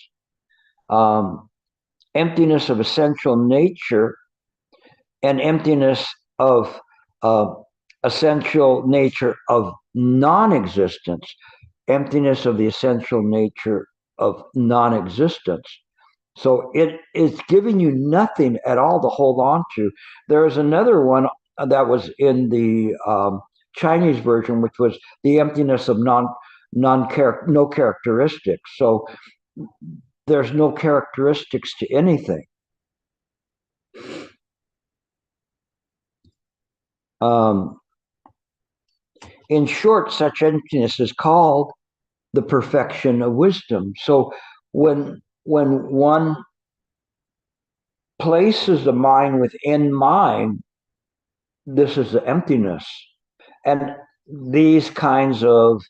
A: emptiness of essential nature, and emptiness of essential nature of non-existence, emptiness of the essential nature of non-existence. So it is giving you nothing at all to hold on to. There is another one that was in the Chinese version, which was the emptiness of no characteristics. So there's no characteristics to anything. In short, such emptiness is called the perfection of wisdom. So when one places the mind within mind, this is the emptiness. And these kinds of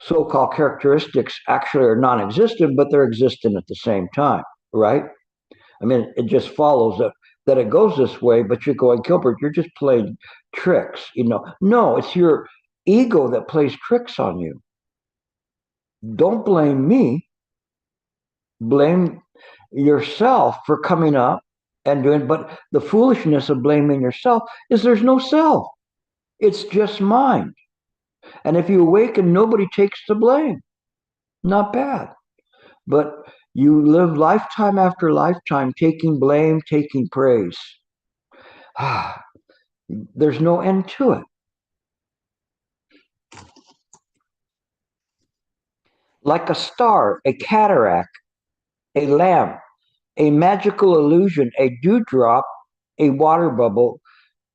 A: so-called characteristics actually are non-existent, but they're existent at the same time, right? I mean, it just follows that it goes this way, but you're going, Gilbert, you're just playing tricks, No, it's your ego that plays tricks on you. Don't blame me. Blame yourself for coming up and doing, but the foolishness of blaming yourself is there's no self. It's just mind. And if you awaken, nobody takes the blame. Not bad. But you live lifetime after lifetime taking blame, taking praise. There's no end to it. Like a star, a cataract, a lamp, a magical illusion, a dewdrop, a water bubble,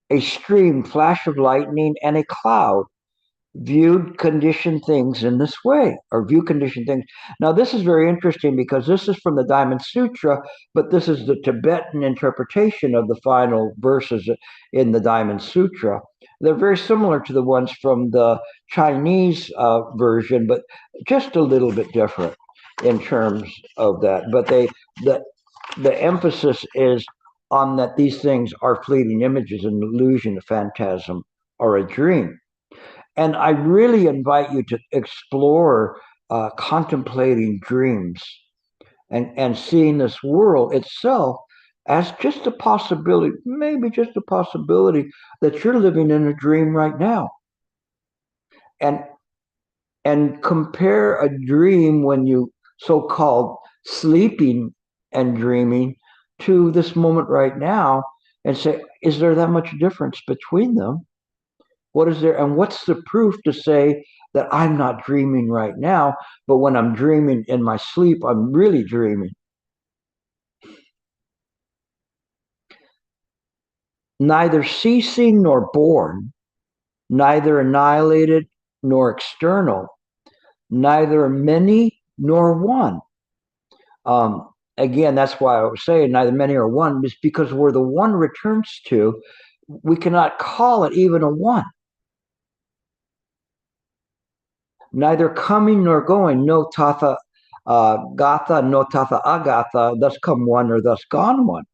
A: a stream, flash of lightning, and a cloud viewed conditioned things in this way, or view conditioned things. Now, this is very interesting because this is from the Diamond Sutra, but this is the Tibetan interpretation of the final verses in the Diamond Sutra. They're very similar to the ones from the Chinese version, but just a little bit different in terms of that. But the emphasis is on that these things are fleeting images, an illusion, a phantasm, or a dream. And I really invite you to explore contemplating dreams and seeing this world itself as just a possibility, maybe just a possibility that you're living in a dream right now. And compare a dream when you so-called sleeping and dreaming to this moment right now and say, is there that much difference between them? What is there, and what's the proof to say that I'm not dreaming right now, but when I'm dreaming in my sleep, I'm really dreaming? Neither ceasing nor born, neither annihilated nor external, neither many nor one. Again, that's why I was saying neither many or one, is because where the one returns to, we cannot call it even a one. Neither coming nor going, no tatha gatha, no tatha agatha, thus come one or thus gone one.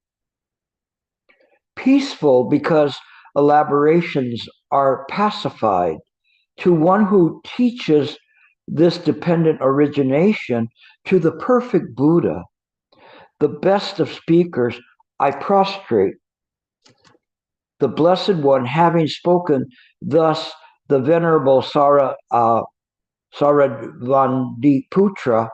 A: Peaceful because elaborations are pacified. To one who teaches this dependent origination, to the perfect Buddha, the best of speakers, I prostrate. The Blessed One, having spoken thus, the Venerable Saradvandiputra,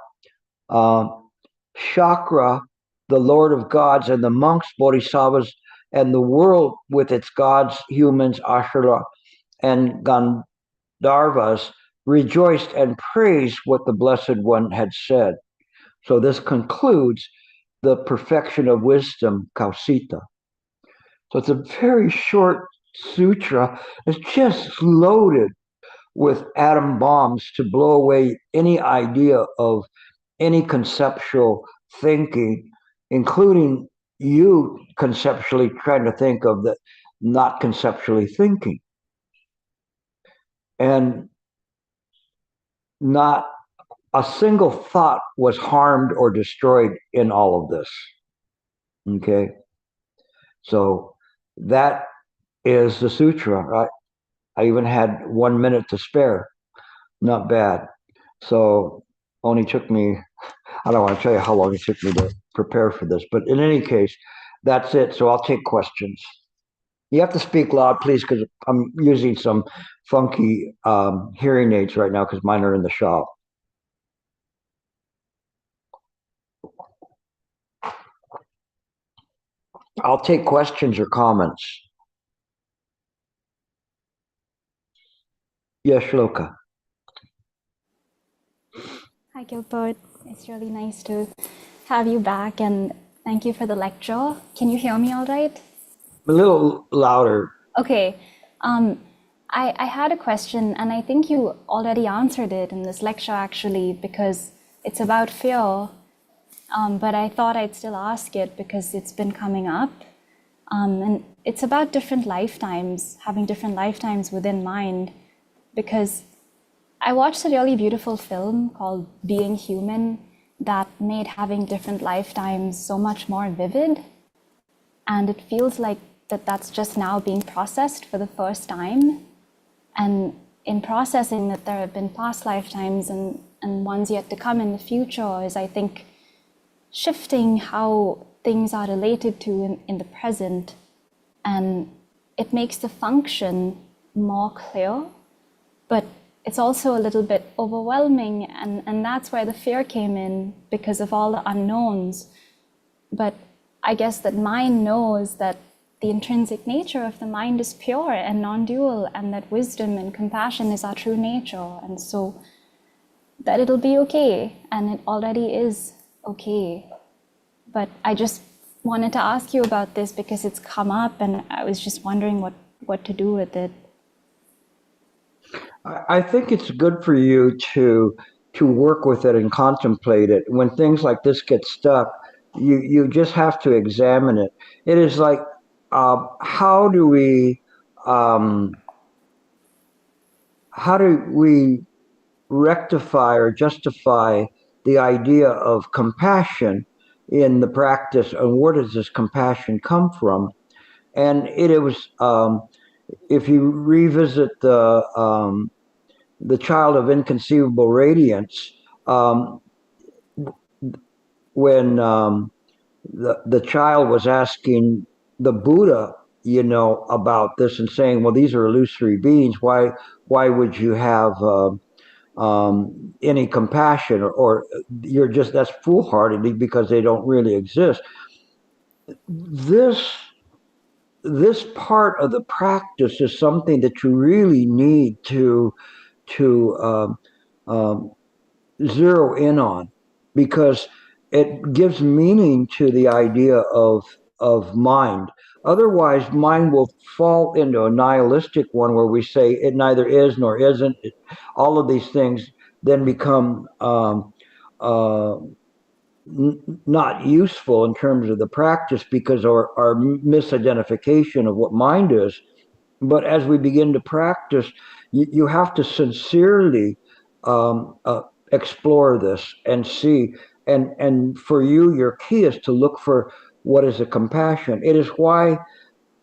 A: Chakra, the Lord of gods, and the monks, bodhisattvas, and the world with its gods, humans, ashura, and Gandharvas rejoiced and praised what the Blessed One had said. So this concludes the perfection of wisdom, Kauśika. So it's a very short sutra. It's just loaded with atom bombs to blow away any idea of any conceptual thinking, including you conceptually trying to think of the not conceptually thinking. And not a single thought was harmed or destroyed in all of this. Okay. So that is the sutra. I even had 1 minute to spare. Not bad. So only took me, I don't want to tell you how long it took me to prepare for this, but in any case, that's it. So I'll take questions. You have to speak loud, please, because I'm using some funky hearing aids right now because mine are in the shop. I'll take questions or comments. Yes, Shloka.
C: Hi, Gilbert. It's really nice to have you back, and thank you for the lecture. Can you hear me all right?
A: A little louder.
C: Okay. I had a question, and I think you already answered it in this lecture, actually, because it's about fear. But I thought I'd still ask it because it's been coming up. And it's about different lifetimes, having different lifetimes within mind, because I watched a really beautiful film called Being Human that made having different lifetimes so much more vivid. And it feels like that's just now being processed for the first time. And in processing that there have been past lifetimes and ones yet to come in the future is, I think, shifting how things are related to in the present, and it makes the function more clear, but it's also a little bit overwhelming, and that's where the fear came in because of all the unknowns. But I guess that mind knows that the intrinsic nature of the mind is pure and non-dual, and that wisdom and compassion is our true nature, and so that it'll be okay, and it already is okay. But I just wanted to ask you about this because it's come up, and I was just wondering what to do with it.
A: I think it's good for you to work with it and contemplate it. When things like this get stuck, you just have to examine it. It is like, how do we rectify or justify the idea of compassion in the practice, and where does this compassion come from? And it was, if you revisit the child of inconceivable radiance, when the child was asking the Buddha, about this and saying, well, these are illusory beings. Why would you have any compassion, or you're just, that's foolhardy because they don't really exist. This part of the practice is something that you really need to zero in on, because it gives meaning to the idea of mind. Otherwise, mind will fall into a nihilistic one where we say it neither is nor isn't. All of these things then become not useful in terms of the practice because our misidentification of what mind is. But as we begin to practice, you have to sincerely explore this and see. And for you, your key is to look for what is a compassion. It is why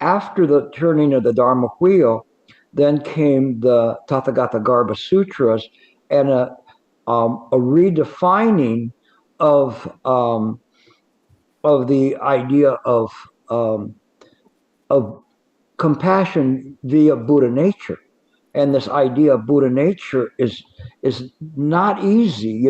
A: after the turning of the Dharma wheel, then came the Tathagata Garbha Sutras and a redefining of the idea of compassion via Buddha nature. And this idea of Buddha nature is not easy.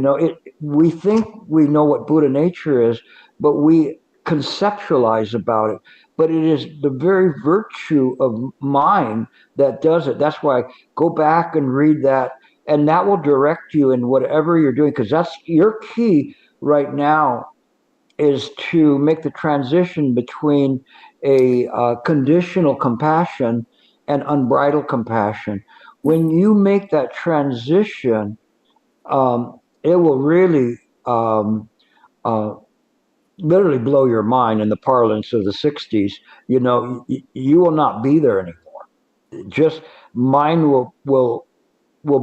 A: We think we know what Buddha nature is, but we conceptualize about it. But it is the very virtue of mind that does it. That's why go back and read that, and that will direct you in whatever you're doing, because that's your key right now, is to make the transition between a conditional compassion and unbridled compassion. When you make that transition, it will really literally blow your mind. In the parlance of the 60s, you will not be there anymore. Just mind will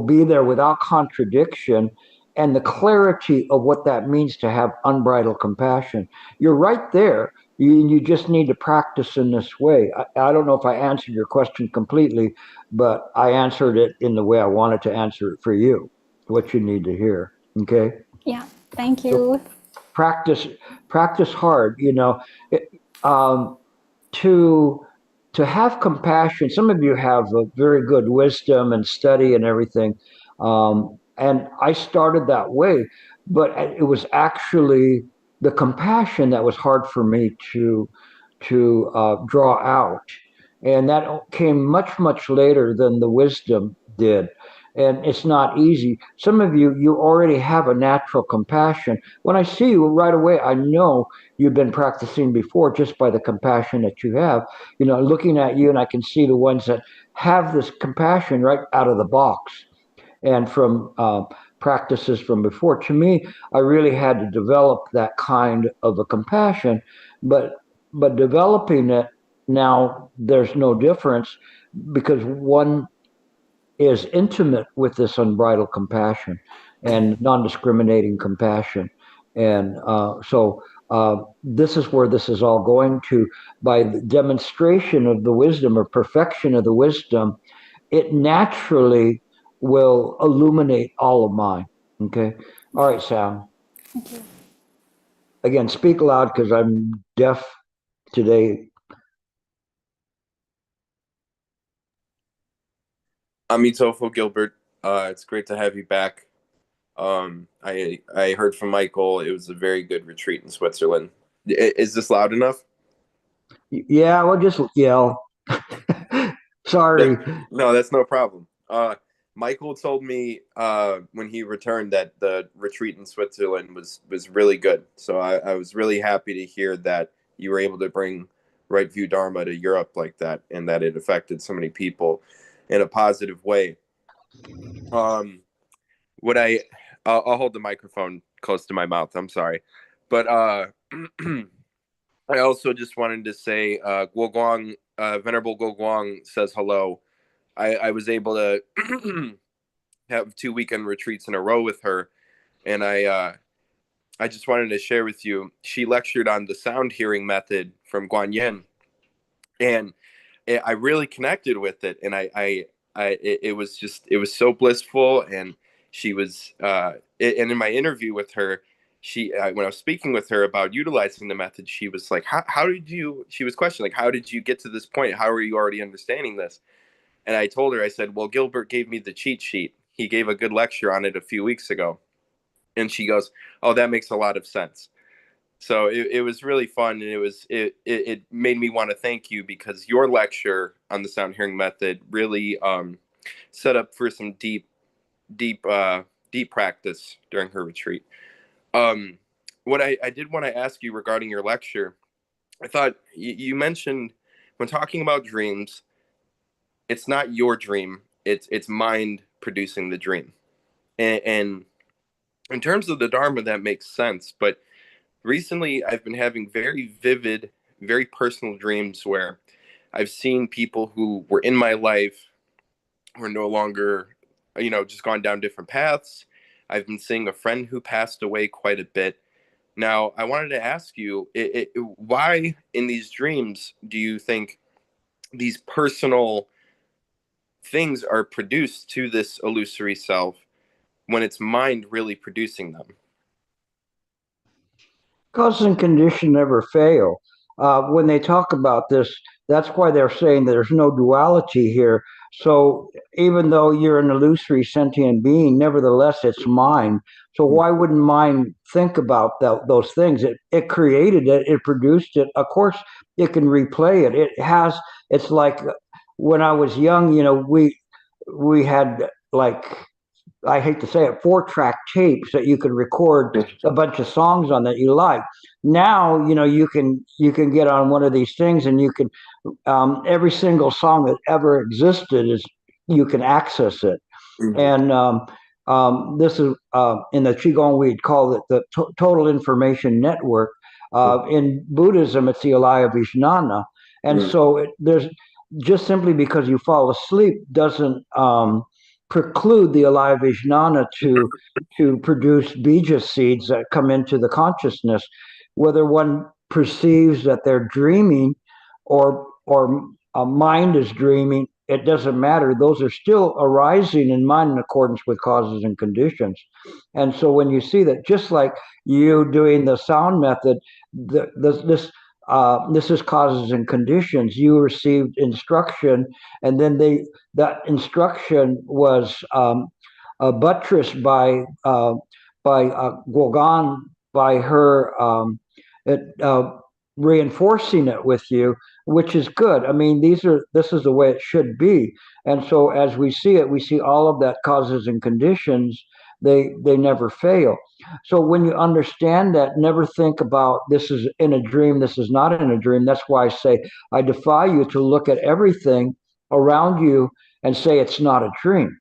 A: be there without contradiction, and the clarity of what that means to have unbridled compassion. You're right there. You just need to practice in this way. I don't know if I answered your question completely, but I answered it in the way I wanted to answer it for you, what you need to hear. Okay?
C: Yeah, thank you.
A: So practice hard, to have compassion. Some of you have a very good wisdom and study and everything. And I started that way, but it was actually the compassion that was hard for me to draw out. And that came much, much later than the wisdom did. And it's not easy. Some of you already have a natural compassion. When I see you right away, I know you've been practicing before just by the compassion that you have. Looking at you, and I can see the ones that have this compassion right out of the box. And from practices from before, to me, I really had to develop that kind of a compassion. But developing it now, there's no difference, because one is intimate with this unbridled compassion and non-discriminating compassion. And so this is where this is all going to. By the demonstration of the wisdom or perfection of the wisdom, it naturally will illuminate all of mine. Okay? All right, Sam.
C: Thank you.
A: Again, speak loud because I'm deaf today.
D: Amitofo, Gilbert. It's great to have you back. I heard from Michael. It was a very good retreat in Switzerland. Is this loud enough?
A: Yeah, well, just yell. Sorry.
D: No, that's no problem. Michael told me when he returned that the retreat in Switzerland was really good. So I was really happy to hear that you were able to bring Right View Dharma to Europe like that, and that it affected so many people in a positive way. What I'll hold the microphone close to my mouth. I'm sorry, but I also just wanted to say, Guoguang, Venerable Guoguang says hello. I was able to have 2 weekend retreats in a row with her, and I just wanted to share with you. She lectured on the sound hearing method from Guanyin, and I really connected with it, and it was so blissful, and she was and in my interview with her, when I was speaking with her about utilizing the method, she was like, how did you, she was questioning, like, how did you get to this point? How are you already understanding this? And I told her, I said, well, Gilbert gave me the cheat sheet. He gave a good lecture on it a few weeks ago. And she goes, oh, that makes a lot of sense. So it was really fun, and it made me want to thank you, because your lecture on the sound hearing method really set up for some deep practice during her retreat. What I did want to ask you regarding your lecture, I thought you mentioned when talking about dreams, it's not your dream, it's mind producing the dream, and in terms of the Dharma, that makes sense, but recently, I've been having very vivid, very personal dreams where I've seen people who were in my life who are no longer, just gone down different paths. I've been seeing a friend who passed away quite a bit. Now, I wanted to ask you, why in these dreams do you think these personal things are produced to this illusory self when it's mind really producing them?
A: Cause and condition never fail. When they talk about this, that's why they're saying there's no duality here. So even though you're an illusory sentient being, nevertheless, it's mind. So why wouldn't mind think about those things? It created it, it produced it. Of course, it can replay it. It's like when I was young, we had like, I hate to say it, 4-track tapes that you could record a bunch of songs on that you like. Now, you can get on one of these things, and you can every single song that ever existed is, you can access it.
D: Mm-hmm.
A: And this is in the Qigong, we'd call it the total information network. In Buddhism, it's the Alaya Vijnana. And so there's, just simply because you fall asleep doesn't preclude the Alaya Vijnana to produce bija seeds that come into the consciousness. Whether one perceives that they're dreaming or a mind is dreaming, it doesn't matter. Those are still arising in mind in accordance with causes and conditions. And so when you see that, just like you doing the sound method, this is causes and conditions. You received instruction, and then that instruction was buttressed by Guogan, by her reinforcing it with you, which is good. I mean, this is the way it should be. And so as we see it, we see all of that causes and conditions. They never fail. So when you understand that, never think about this is in a dream, this is not in a dream. That's why I say I defy you to look at everything around you and say it's not a dream.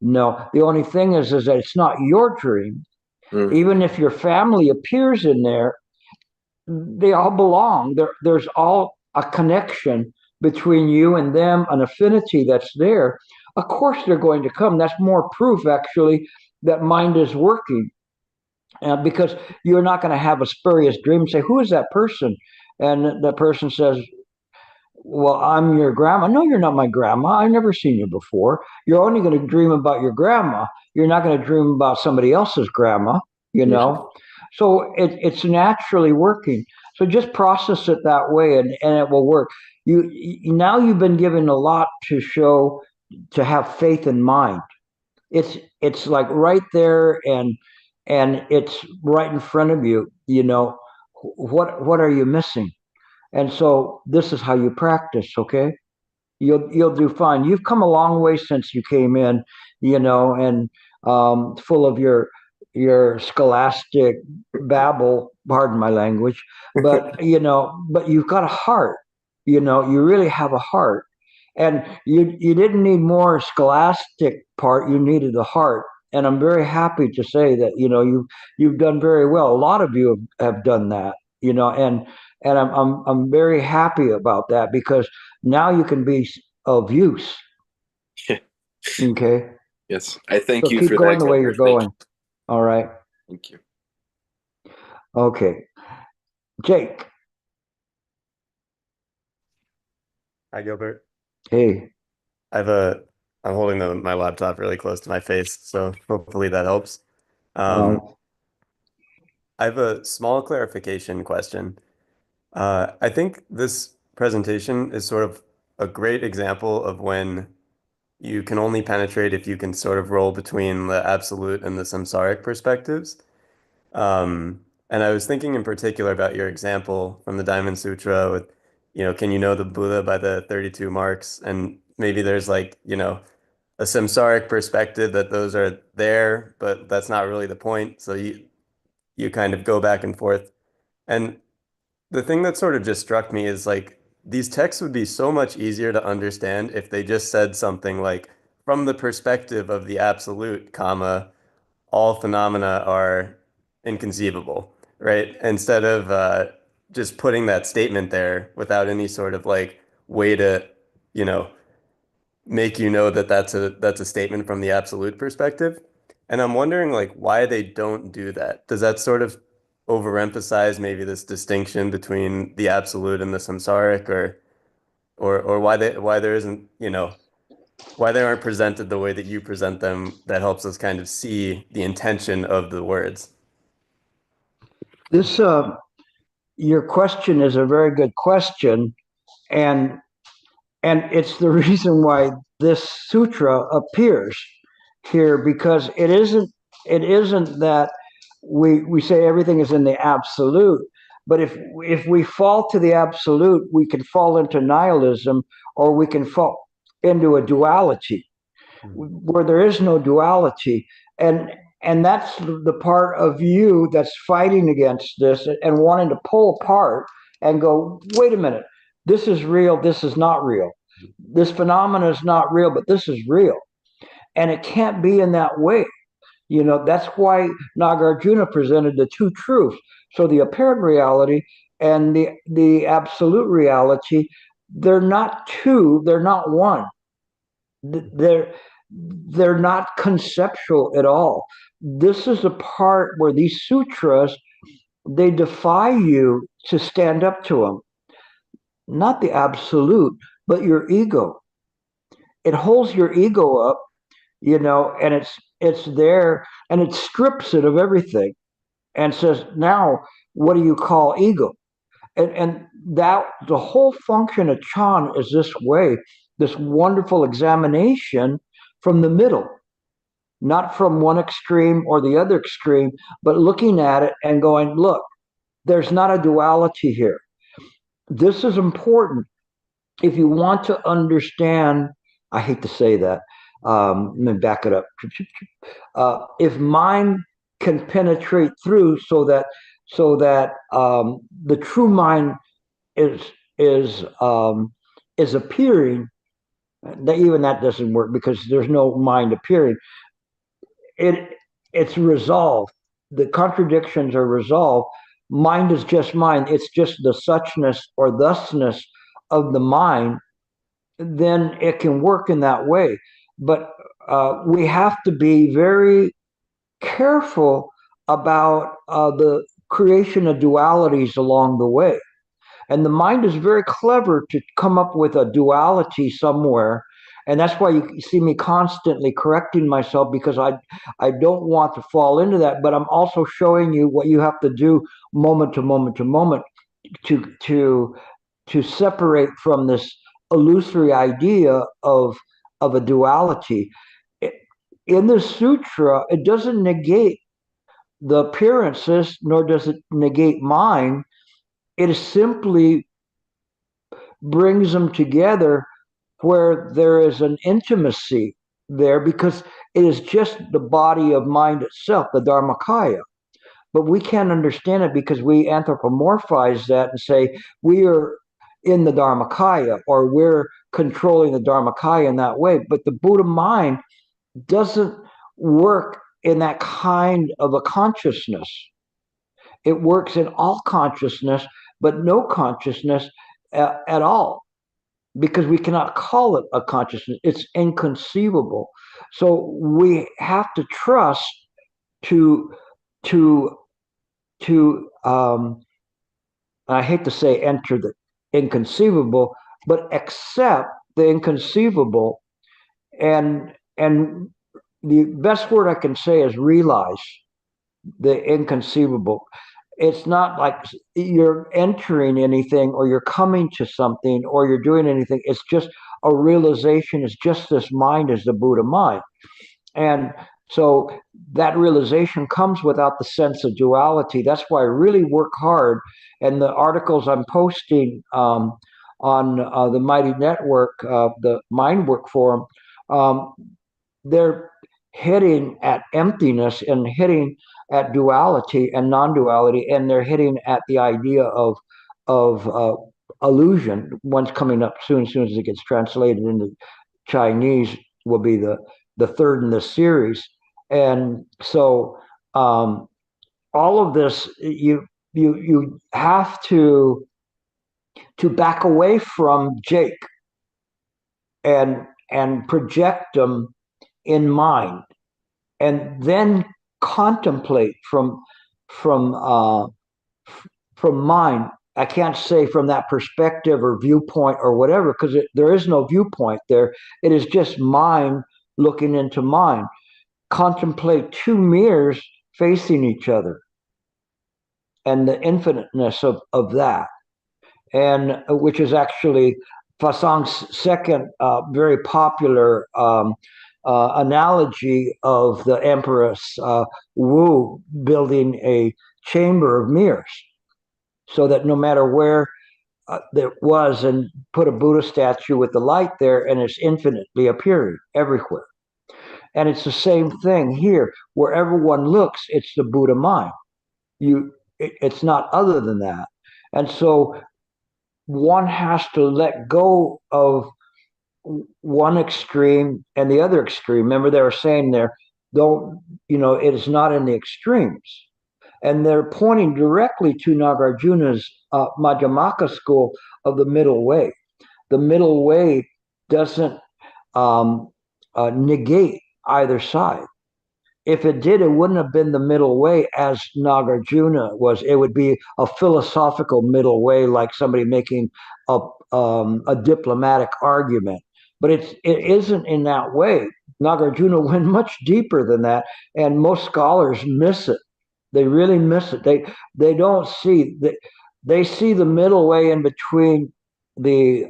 A: No, the only thing is that it's not your dream. Even if your family appears in there, they all belong. There's all a connection between you and them, an affinity that's there. Of course, they're going to come. That's more proof, actually, that mind is working. Because you're not going to have a spurious dream and say, who is that person? And the person says, well, I'm your grandma. No, you're not my grandma. I've never seen you before. You're only going to dream about your grandma. You're not going to dream about somebody else's grandma, So it's naturally working. So just process it that way, and it will work. Now you've been given a lot to have faith in mind. It's like right there, and it's right in front of you. What are you missing? And so this is how you practice, okay? You'll do fine. You've come a long way since you came in, and full of your scholastic babble, pardon my language, but but you've got a heart. You really have a heart, and you didn't need more scholastic part. You needed the heart, and I'm very happy to say that you've done very well. A lot of you have done that, and I'm very happy about that, because now you can be of use. Okay.
D: Yes, I thank
A: So
D: you
A: keep
D: for
A: going
D: that,
A: the way
D: Gilbert.
A: you're going. All right.
D: Thank you.
A: Okay. Jake.
E: Hi, Gilbert.
A: Hey.
E: I'm holding my laptop really close to my face, so hopefully that helps.
A: Uh,
E: I have a small clarification question. I think this presentation is sort of a great example of when you can only penetrate if you can sort of roll between the absolute and the samsaric perspectives. And I was thinking in particular about your example from the Diamond Sutra with, can you know the Buddha by the 32 marks? And maybe there's like, a samsaric perspective that those are there, but that's not really the point. So you kind of go back and forth. And the thing that sort of just struck me is like these texts would be so much easier to understand if they just said something like, from the perspective of the absolute, comma, all phenomena are inconceivable, right? Instead of just putting that statement there without any sort of like way to, you know, make that that's a statement from the absolute perspective. And I'm wondering like why they don't do that. Does that sort of overemphasize maybe this distinction between the absolute and the samsaric, or why there isn't, why they aren't presented the way that you present them that helps us kind of see the intention of the words?
A: this your question is a very good question, and it's the reason why this sutra appears here, because it isn't that we say everything is in the absolute, but if we fall to the absolute, we can fall into nihilism, or we can fall into a duality where there is no duality, and that's the part of you that's fighting against this and wanting to pull apart and go, wait a minute, this is real, this is not real, this phenomena is not real, but this is real, and it can't be in that way. That's why Nagarjuna presented the two truths. So the apparent reality and the absolute reality, they're not two, they're not one. They're not conceptual at all. This is a part where these sutras, they defy you to stand up to them. Not the absolute, but your ego. It holds your ego up, and it's there, and it strips it of everything and says, now what do you call ego? And that the whole function of Chan is this way, this wonderful examination from the middle, not from one extreme or the other extreme, but looking at it and going, look, there's not a duality here. This is important if you want to understand. I hate to say that. Let me back it up. If mind can penetrate through, so that the true mind is appearing, even that doesn't work because there's no mind appearing. It's resolved. The contradictions are resolved. Mind is just mind. It's just the suchness or thusness of the mind. Then it can work in that way. But we have to be very careful about the creation of dualities along the way. And the mind is very clever to come up with a duality somewhere And that's why you see me constantly correcting myself, because I don't want to fall into that, but I'm also showing you what you have to do moment to moment to moment to separate from this illusory idea of a duality. In the sutra, it doesn't negate the appearances, nor does it negate mind. It simply brings them together where there is an intimacy there, because it is just the body of mind itself, the Dharmakaya. But we can't understand it because we anthropomorphize that and say we are in the Dharmakaya, or we're controlling the Dharmakaya in that way. But the Buddha mind doesn't work in that kind of a consciousness. It works in all consciousness, but no consciousness at all, because we cannot call it a consciousness. It's inconceivable. So we have to trust to I hate to say enter the inconceivable, but accept the inconceivable. And the best word I can say is realize the inconceivable. It's not like you're entering anything, or you're coming to something, or you're doing anything. It's just a realization. It's just this mind is the Buddha mind. And so that realization comes without the sense of duality. That's why I really work hard. And the articles I'm posting on the Mighty Network, the Mind Work Forum, they're hitting at emptiness and hitting at duality and non-duality, and they're hitting at the idea of illusion. One's coming up soon. As soon as it gets translated into Chinese, will be the third in the series. And so all of this, you have to back away from Jake and project them in mind, and then contemplate from mind. I can't say from that perspective or viewpoint or whatever, because there is no viewpoint there. It is just mind looking into mind. Contemplate two mirrors facing each other, and the infiniteness of that, and which is actually Fasang's second very popular analogy of the Empress Wu building a chamber of mirrors, so that no matter where there was, and put a Buddha statue with the light there, and it's infinitely appearing everywhere. And it's the same thing here. Wherever one looks, it's the Buddha mind. It's not other than that. And so one has to let go of one extreme and the other extreme. Remember, they were saying there, it is not in the extremes. And they're pointing directly to Nagarjuna's Madhyamaka school of the middle way. The middle way doesn't negate either side. If it did, it wouldn't have been the middle way as Nagarjuna was. It would be a philosophical middle way, like somebody making a diplomatic argument. But it isn't in that way. Nagarjuna went much deeper than that, and most scholars miss it. They really miss it. They don't see that. They see the middle way in between the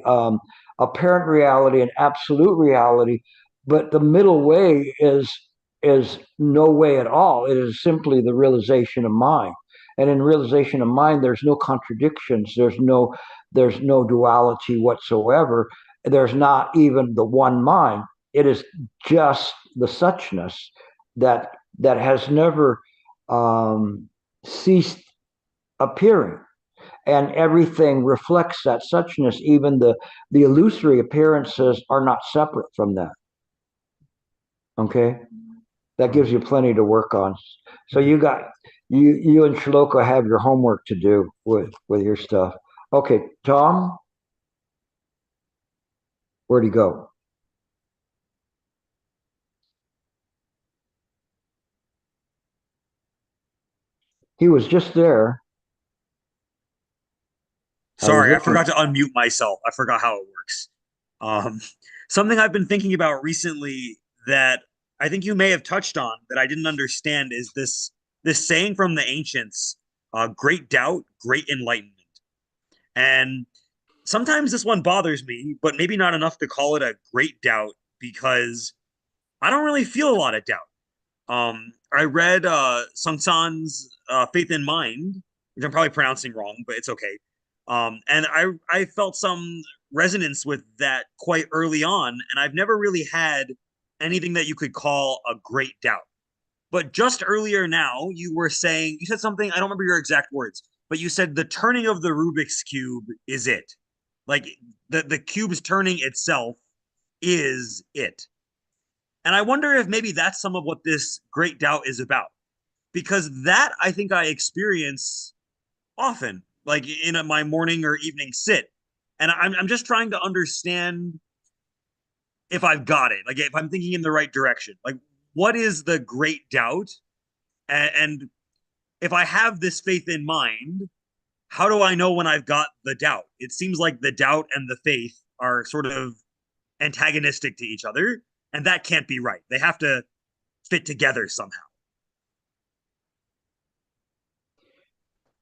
A: apparent reality and absolute reality, but the middle way is no way at all. It is simply the realization of mind. And in realization of mind, there's no contradictions. There's no duality whatsoever. There's not even the one mind. It is just the suchness that has never ceased appearing. And everything reflects that suchness. Even the illusory appearances are not separate from that. Okay? That gives you plenty to work on. So you and Shloka have your homework to do with your stuff. Okay, Tom, where'd he go? He was just there.
F: Sorry, I forgot to unmute myself. I forgot how it works. something I've been thinking about recently that I think you may have touched on that I didn't understand is this saying from the ancients, great doubt, great enlightenment. And sometimes this one bothers me, but maybe not enough to call it a great doubt because I don't really feel a lot of doubt. I read Sung San's Faith in Mind, which I'm probably pronouncing wrong, but it's okay. And I felt some resonance with that quite early on, and I've never really had anything that you could call a great doubt. But just earlier now, you said something, I don't remember your exact words, but you said the turning of the Rubik's Cube is it. Like the cube's turning itself is it. And I wonder if maybe that's some of what this great doubt is about. Because that I think I experience often, like in my morning or evening sit. And I'm just trying to understand if I've got it, like if I'm thinking in the right direction. Like, what is the great doubt? And if I have this faith in mind, how do I know when I've got the doubt? It seems like the doubt and the faith are sort of antagonistic to each other, and that can't be right. They have to fit together somehow.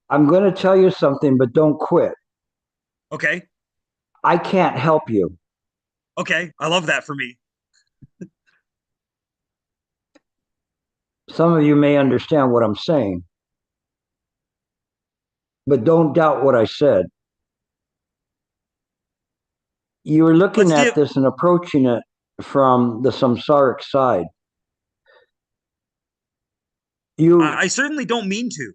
A: I'm going to tell you something, but don't quit.
F: Okay.
A: I can't help you.
F: Okay. I love that for me.
A: Some of you may understand what I'm saying, but don't doubt what I said. You were looking at this and approaching it from the samsaric side.
F: I certainly don't mean to.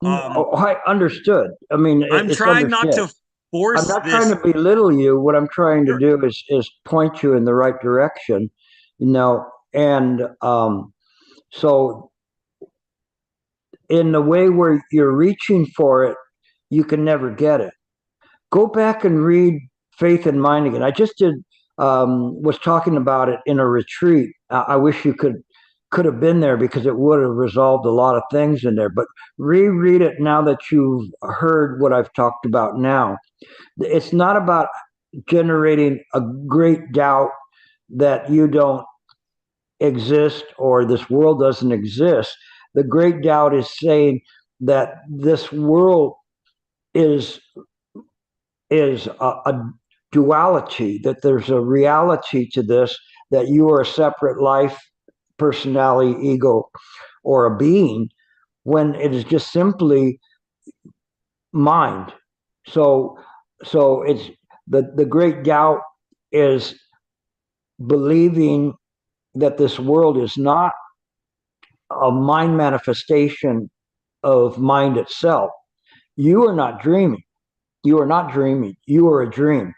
A: I understood. I mean,
F: I'm trying not to force.
A: I'm not trying to belittle you. What I'm trying to do is point you in the right direction, and so in the way where you're reaching for it, you can never get it. Go back and read Faith in Mind again. I just was talking about it in a retreat. I wish you could have been there because it would have resolved a lot of things in there. But reread it now that you've heard what I've talked about now. It's not about generating a great doubt that you don't exist or this world doesn't exist. The great doubt is saying that this world is a duality, that there's a reality to this, that you are a separate life, personality, ego, or a being, when it is just simply mind. So it's the great doubt is believing that this world is not a mind manifestation of mind itself. You are not dreaming. You are not dreaming. You are a dream.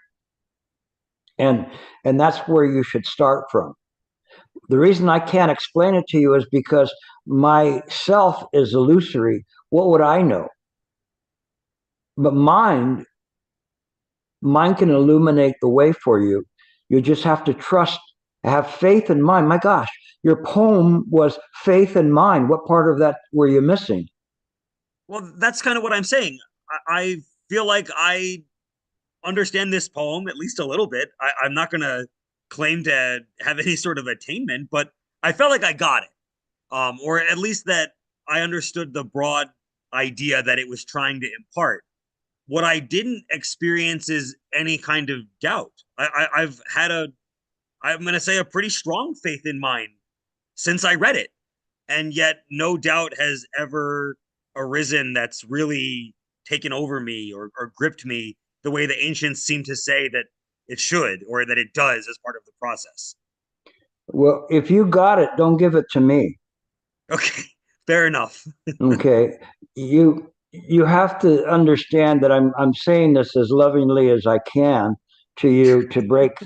A: And that's where you should start from. The reason I can't explain it to you is because my self is illusory. What would I know? But mind can illuminate the way for you. You just have to trust, have faith in mind. My gosh, your poem was faith in mind. What part of that were you missing?
F: Well, that's kind of what I'm saying. I feel like I understand this poem at least a little bit. I'm not going to claim to have any sort of attainment, but I felt like I got it. Or at least that I understood the broad idea that it was trying to impart. What I didn't experience is any kind of doubt. I've had I'm going to say a pretty strong faith in mind since I read it. And yet no doubt has ever arisen that's really taken over me or gripped me the way the ancients seem to say that it should, or that it does as part of the process.
A: Well, if you got it, don't give it to me.
F: Okay, fair enough.
A: Okay. You have to understand that I'm saying this as lovingly as I can to you to break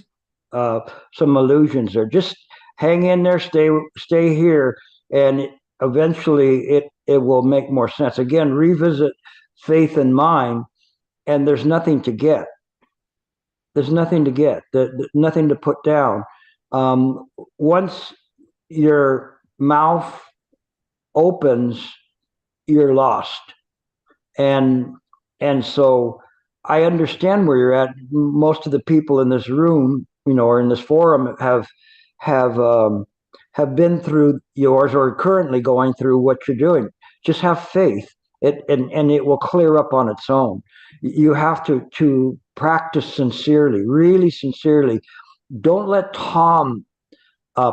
A: some illusions there. Just hang in there, stay here, and eventually it will make more sense. Again, revisit faith in mind, and there's nothing to get. There's nothing to get. Nothing to put down. Once your mouth opens, you're lost. And so I understand where you're at. Most of the people in this room or in this forum have been through yours or currently going through what you're doing. Just have faith. And it will clear up on its own. You have to practice sincerely, really sincerely. Don't let Tom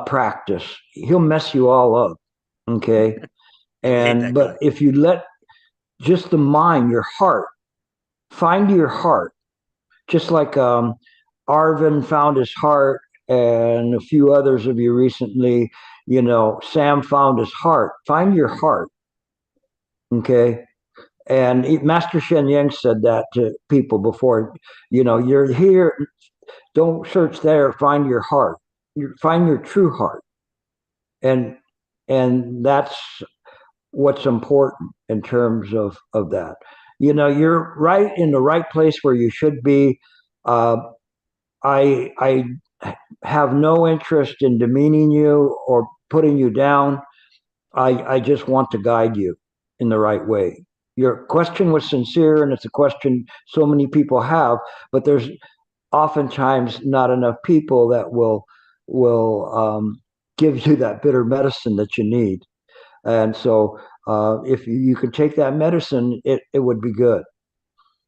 A: practice. He'll mess you all up. Okay.
F: I hate that guy.
A: But if you let just the mind, your heart, find your heart, just like Arvin found his heart, and a few others of you recently, Sam found his heart. Find your heart. Okay. And Master Shen Yang said that to people before. You're here. Don't search there. Find your heart. Find your true heart. And that's what's important in terms of that. You're right in the right place where you should be. I have no interest in demeaning you or putting you down. I just want to guide you in the right way. Your question was sincere, and it's a question so many people have, but there's oftentimes not enough people that will give you that bitter medicine that you need. And so, if you could take that medicine, it would be good.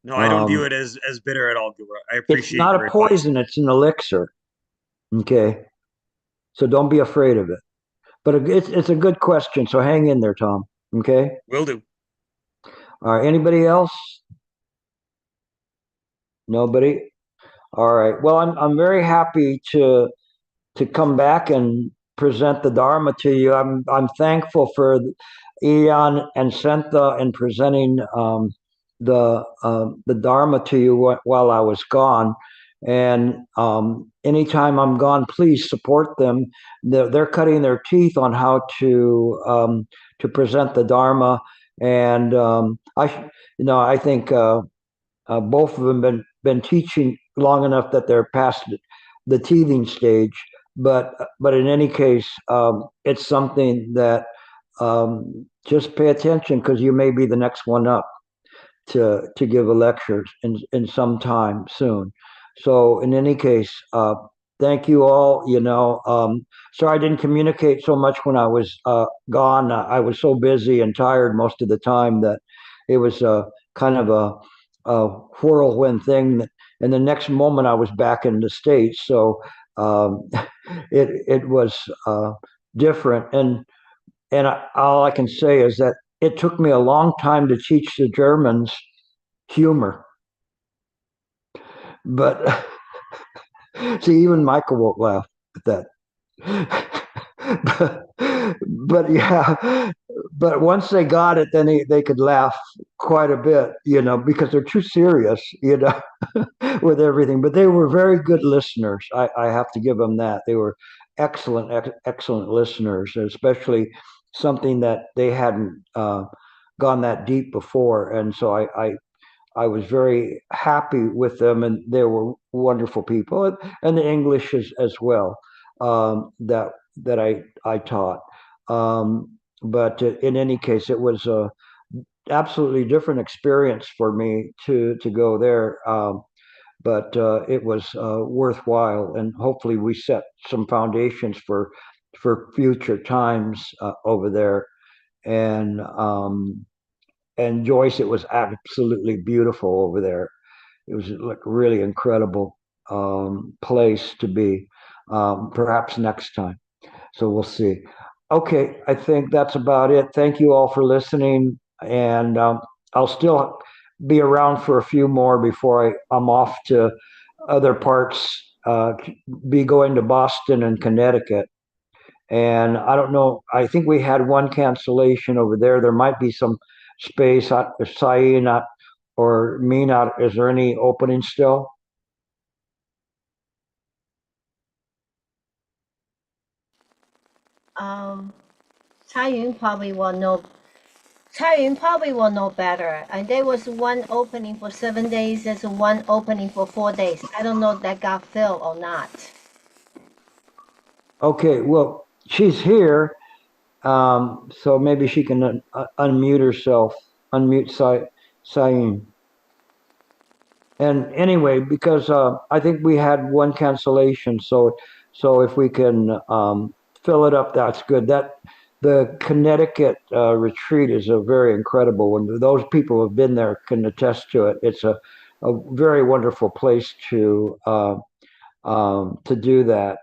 F: No, I don't view it as bitter at all, Gilbert. I
A: It's
F: appreciate
A: not
F: your
A: a poison; it's an elixir. Okay, so don't be afraid of it. But it's a good question, so hang in there, Tom. Okay.
F: Will do.
A: All right. Anybody else? Nobody. All right. Well, I'm very happy to come back and present the Dharma to you. I'm thankful for Ian and Sentha in presenting the Dharma to you while I was gone. And anytime I'm gone, please support them. They're cutting their teeth on how to present the Dharma, and I think both of them been teaching long enough that they're past the teething stage. But in any case, it's something that just pay attention, because you may be the next one up to give a lecture in some time soon. So in any case, thank you all. Sorry I didn't communicate so much when I was gone. I was so busy and tired most of the time that it was kind of a whirlwind thing. And the next moment I was back in the States. So it was different. And all I can say is that it took me a long time to teach the Germans humor. But see, even Michael won't laugh at that. but yeah, but once they got it, then they could laugh quite a bit, because they're too serious, with everything. But they were very good listeners. I have to give them that. They were excellent listeners, especially something that they hadn't gone that deep before. And so I was very happy with them, and they were wonderful people, and the English as well, that I taught. But in any case, it was a absolutely different experience for me to go there. But it was worthwhile, and hopefully we set some foundations for future times over there. And Joyce, it was absolutely beautiful over there. It was like really incredible place to be. Perhaps next time. So we'll see. Okay, I think that's about it. Thank you all for listening, and I'll still be around for a few more before I'm off to other parts. Be going to Boston and Connecticut. And I don't know, I think we had one cancellation over there. There might be some space at Sayina or Mina. Is there any opening still?
G: Cai Yun probably will know. Cai Yun probably will know better. And there was one opening for 7 days. There's one opening for 4 days. I don't know if that got filled or not.
A: Okay, well, she's here, so maybe she can unmute herself. Unmute Sayin. And anyway, because I think we had one cancellation, so if we can fill it up, that's good. That the Connecticut retreat is a very incredible one. Those people who have been there can attest to it. It's a very wonderful place to do that.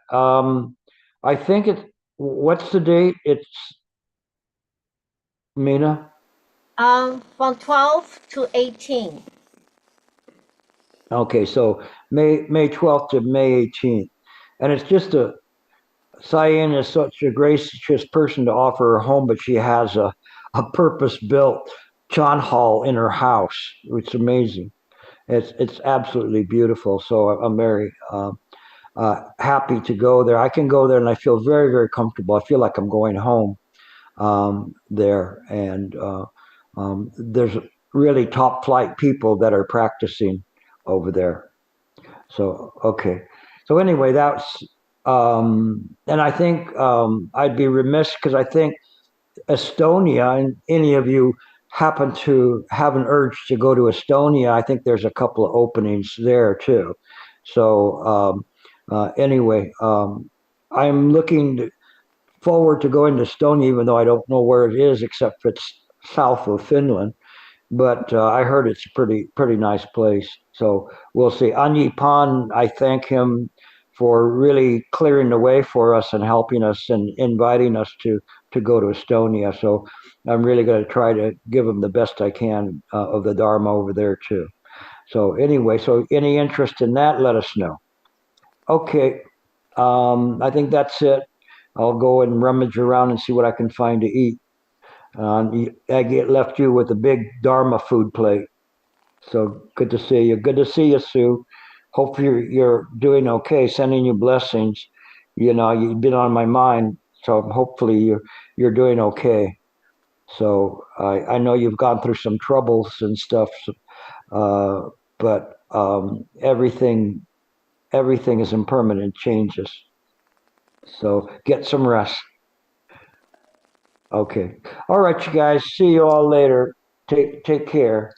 A: I think it's what's the date? It's Mina.
G: From 12 to 18.
A: Okay, so May 12th to May 18th, and it's just a Cyan is such a gracious person to offer her home, but she has a purpose-built John Hall in her house. It's amazing. It's absolutely beautiful. So I'm very happy to go there. I can go there and I feel very, very comfortable. I feel like I'm going home there. And there's really top flight people that are practicing over there. So, okay. So anyway, that's, and I think I'd be remiss because I think Estonia, and any of you happen to have an urge to go to Estonia, I think there's a couple of openings there too. So anyway, I'm looking forward to going to Estonia, even though I don't know where it is, except it's south of Finland. But I heard it's a pretty nice place. So we'll see. Anyi Pan, I thank him for really clearing the way for us and helping us and inviting us to go to Estonia. So I'm really going to try to give him the best I can of the Dharma over there too. So anyway, so any interest in that, let us know. Okay, I think that's it. I'll go and rummage around and see what I can find to eat. I left you with a big Dharma food plate. So good to see you. Good to see you, Sue. Hope you're doing okay. Sending you blessings. You know, you've been on my mind, so hopefully you're doing okay. So I know you've gone through some troubles and stuff, but everything is impermanent changes. So get some rest. Okay. All right, you guys. See you all later. Take care.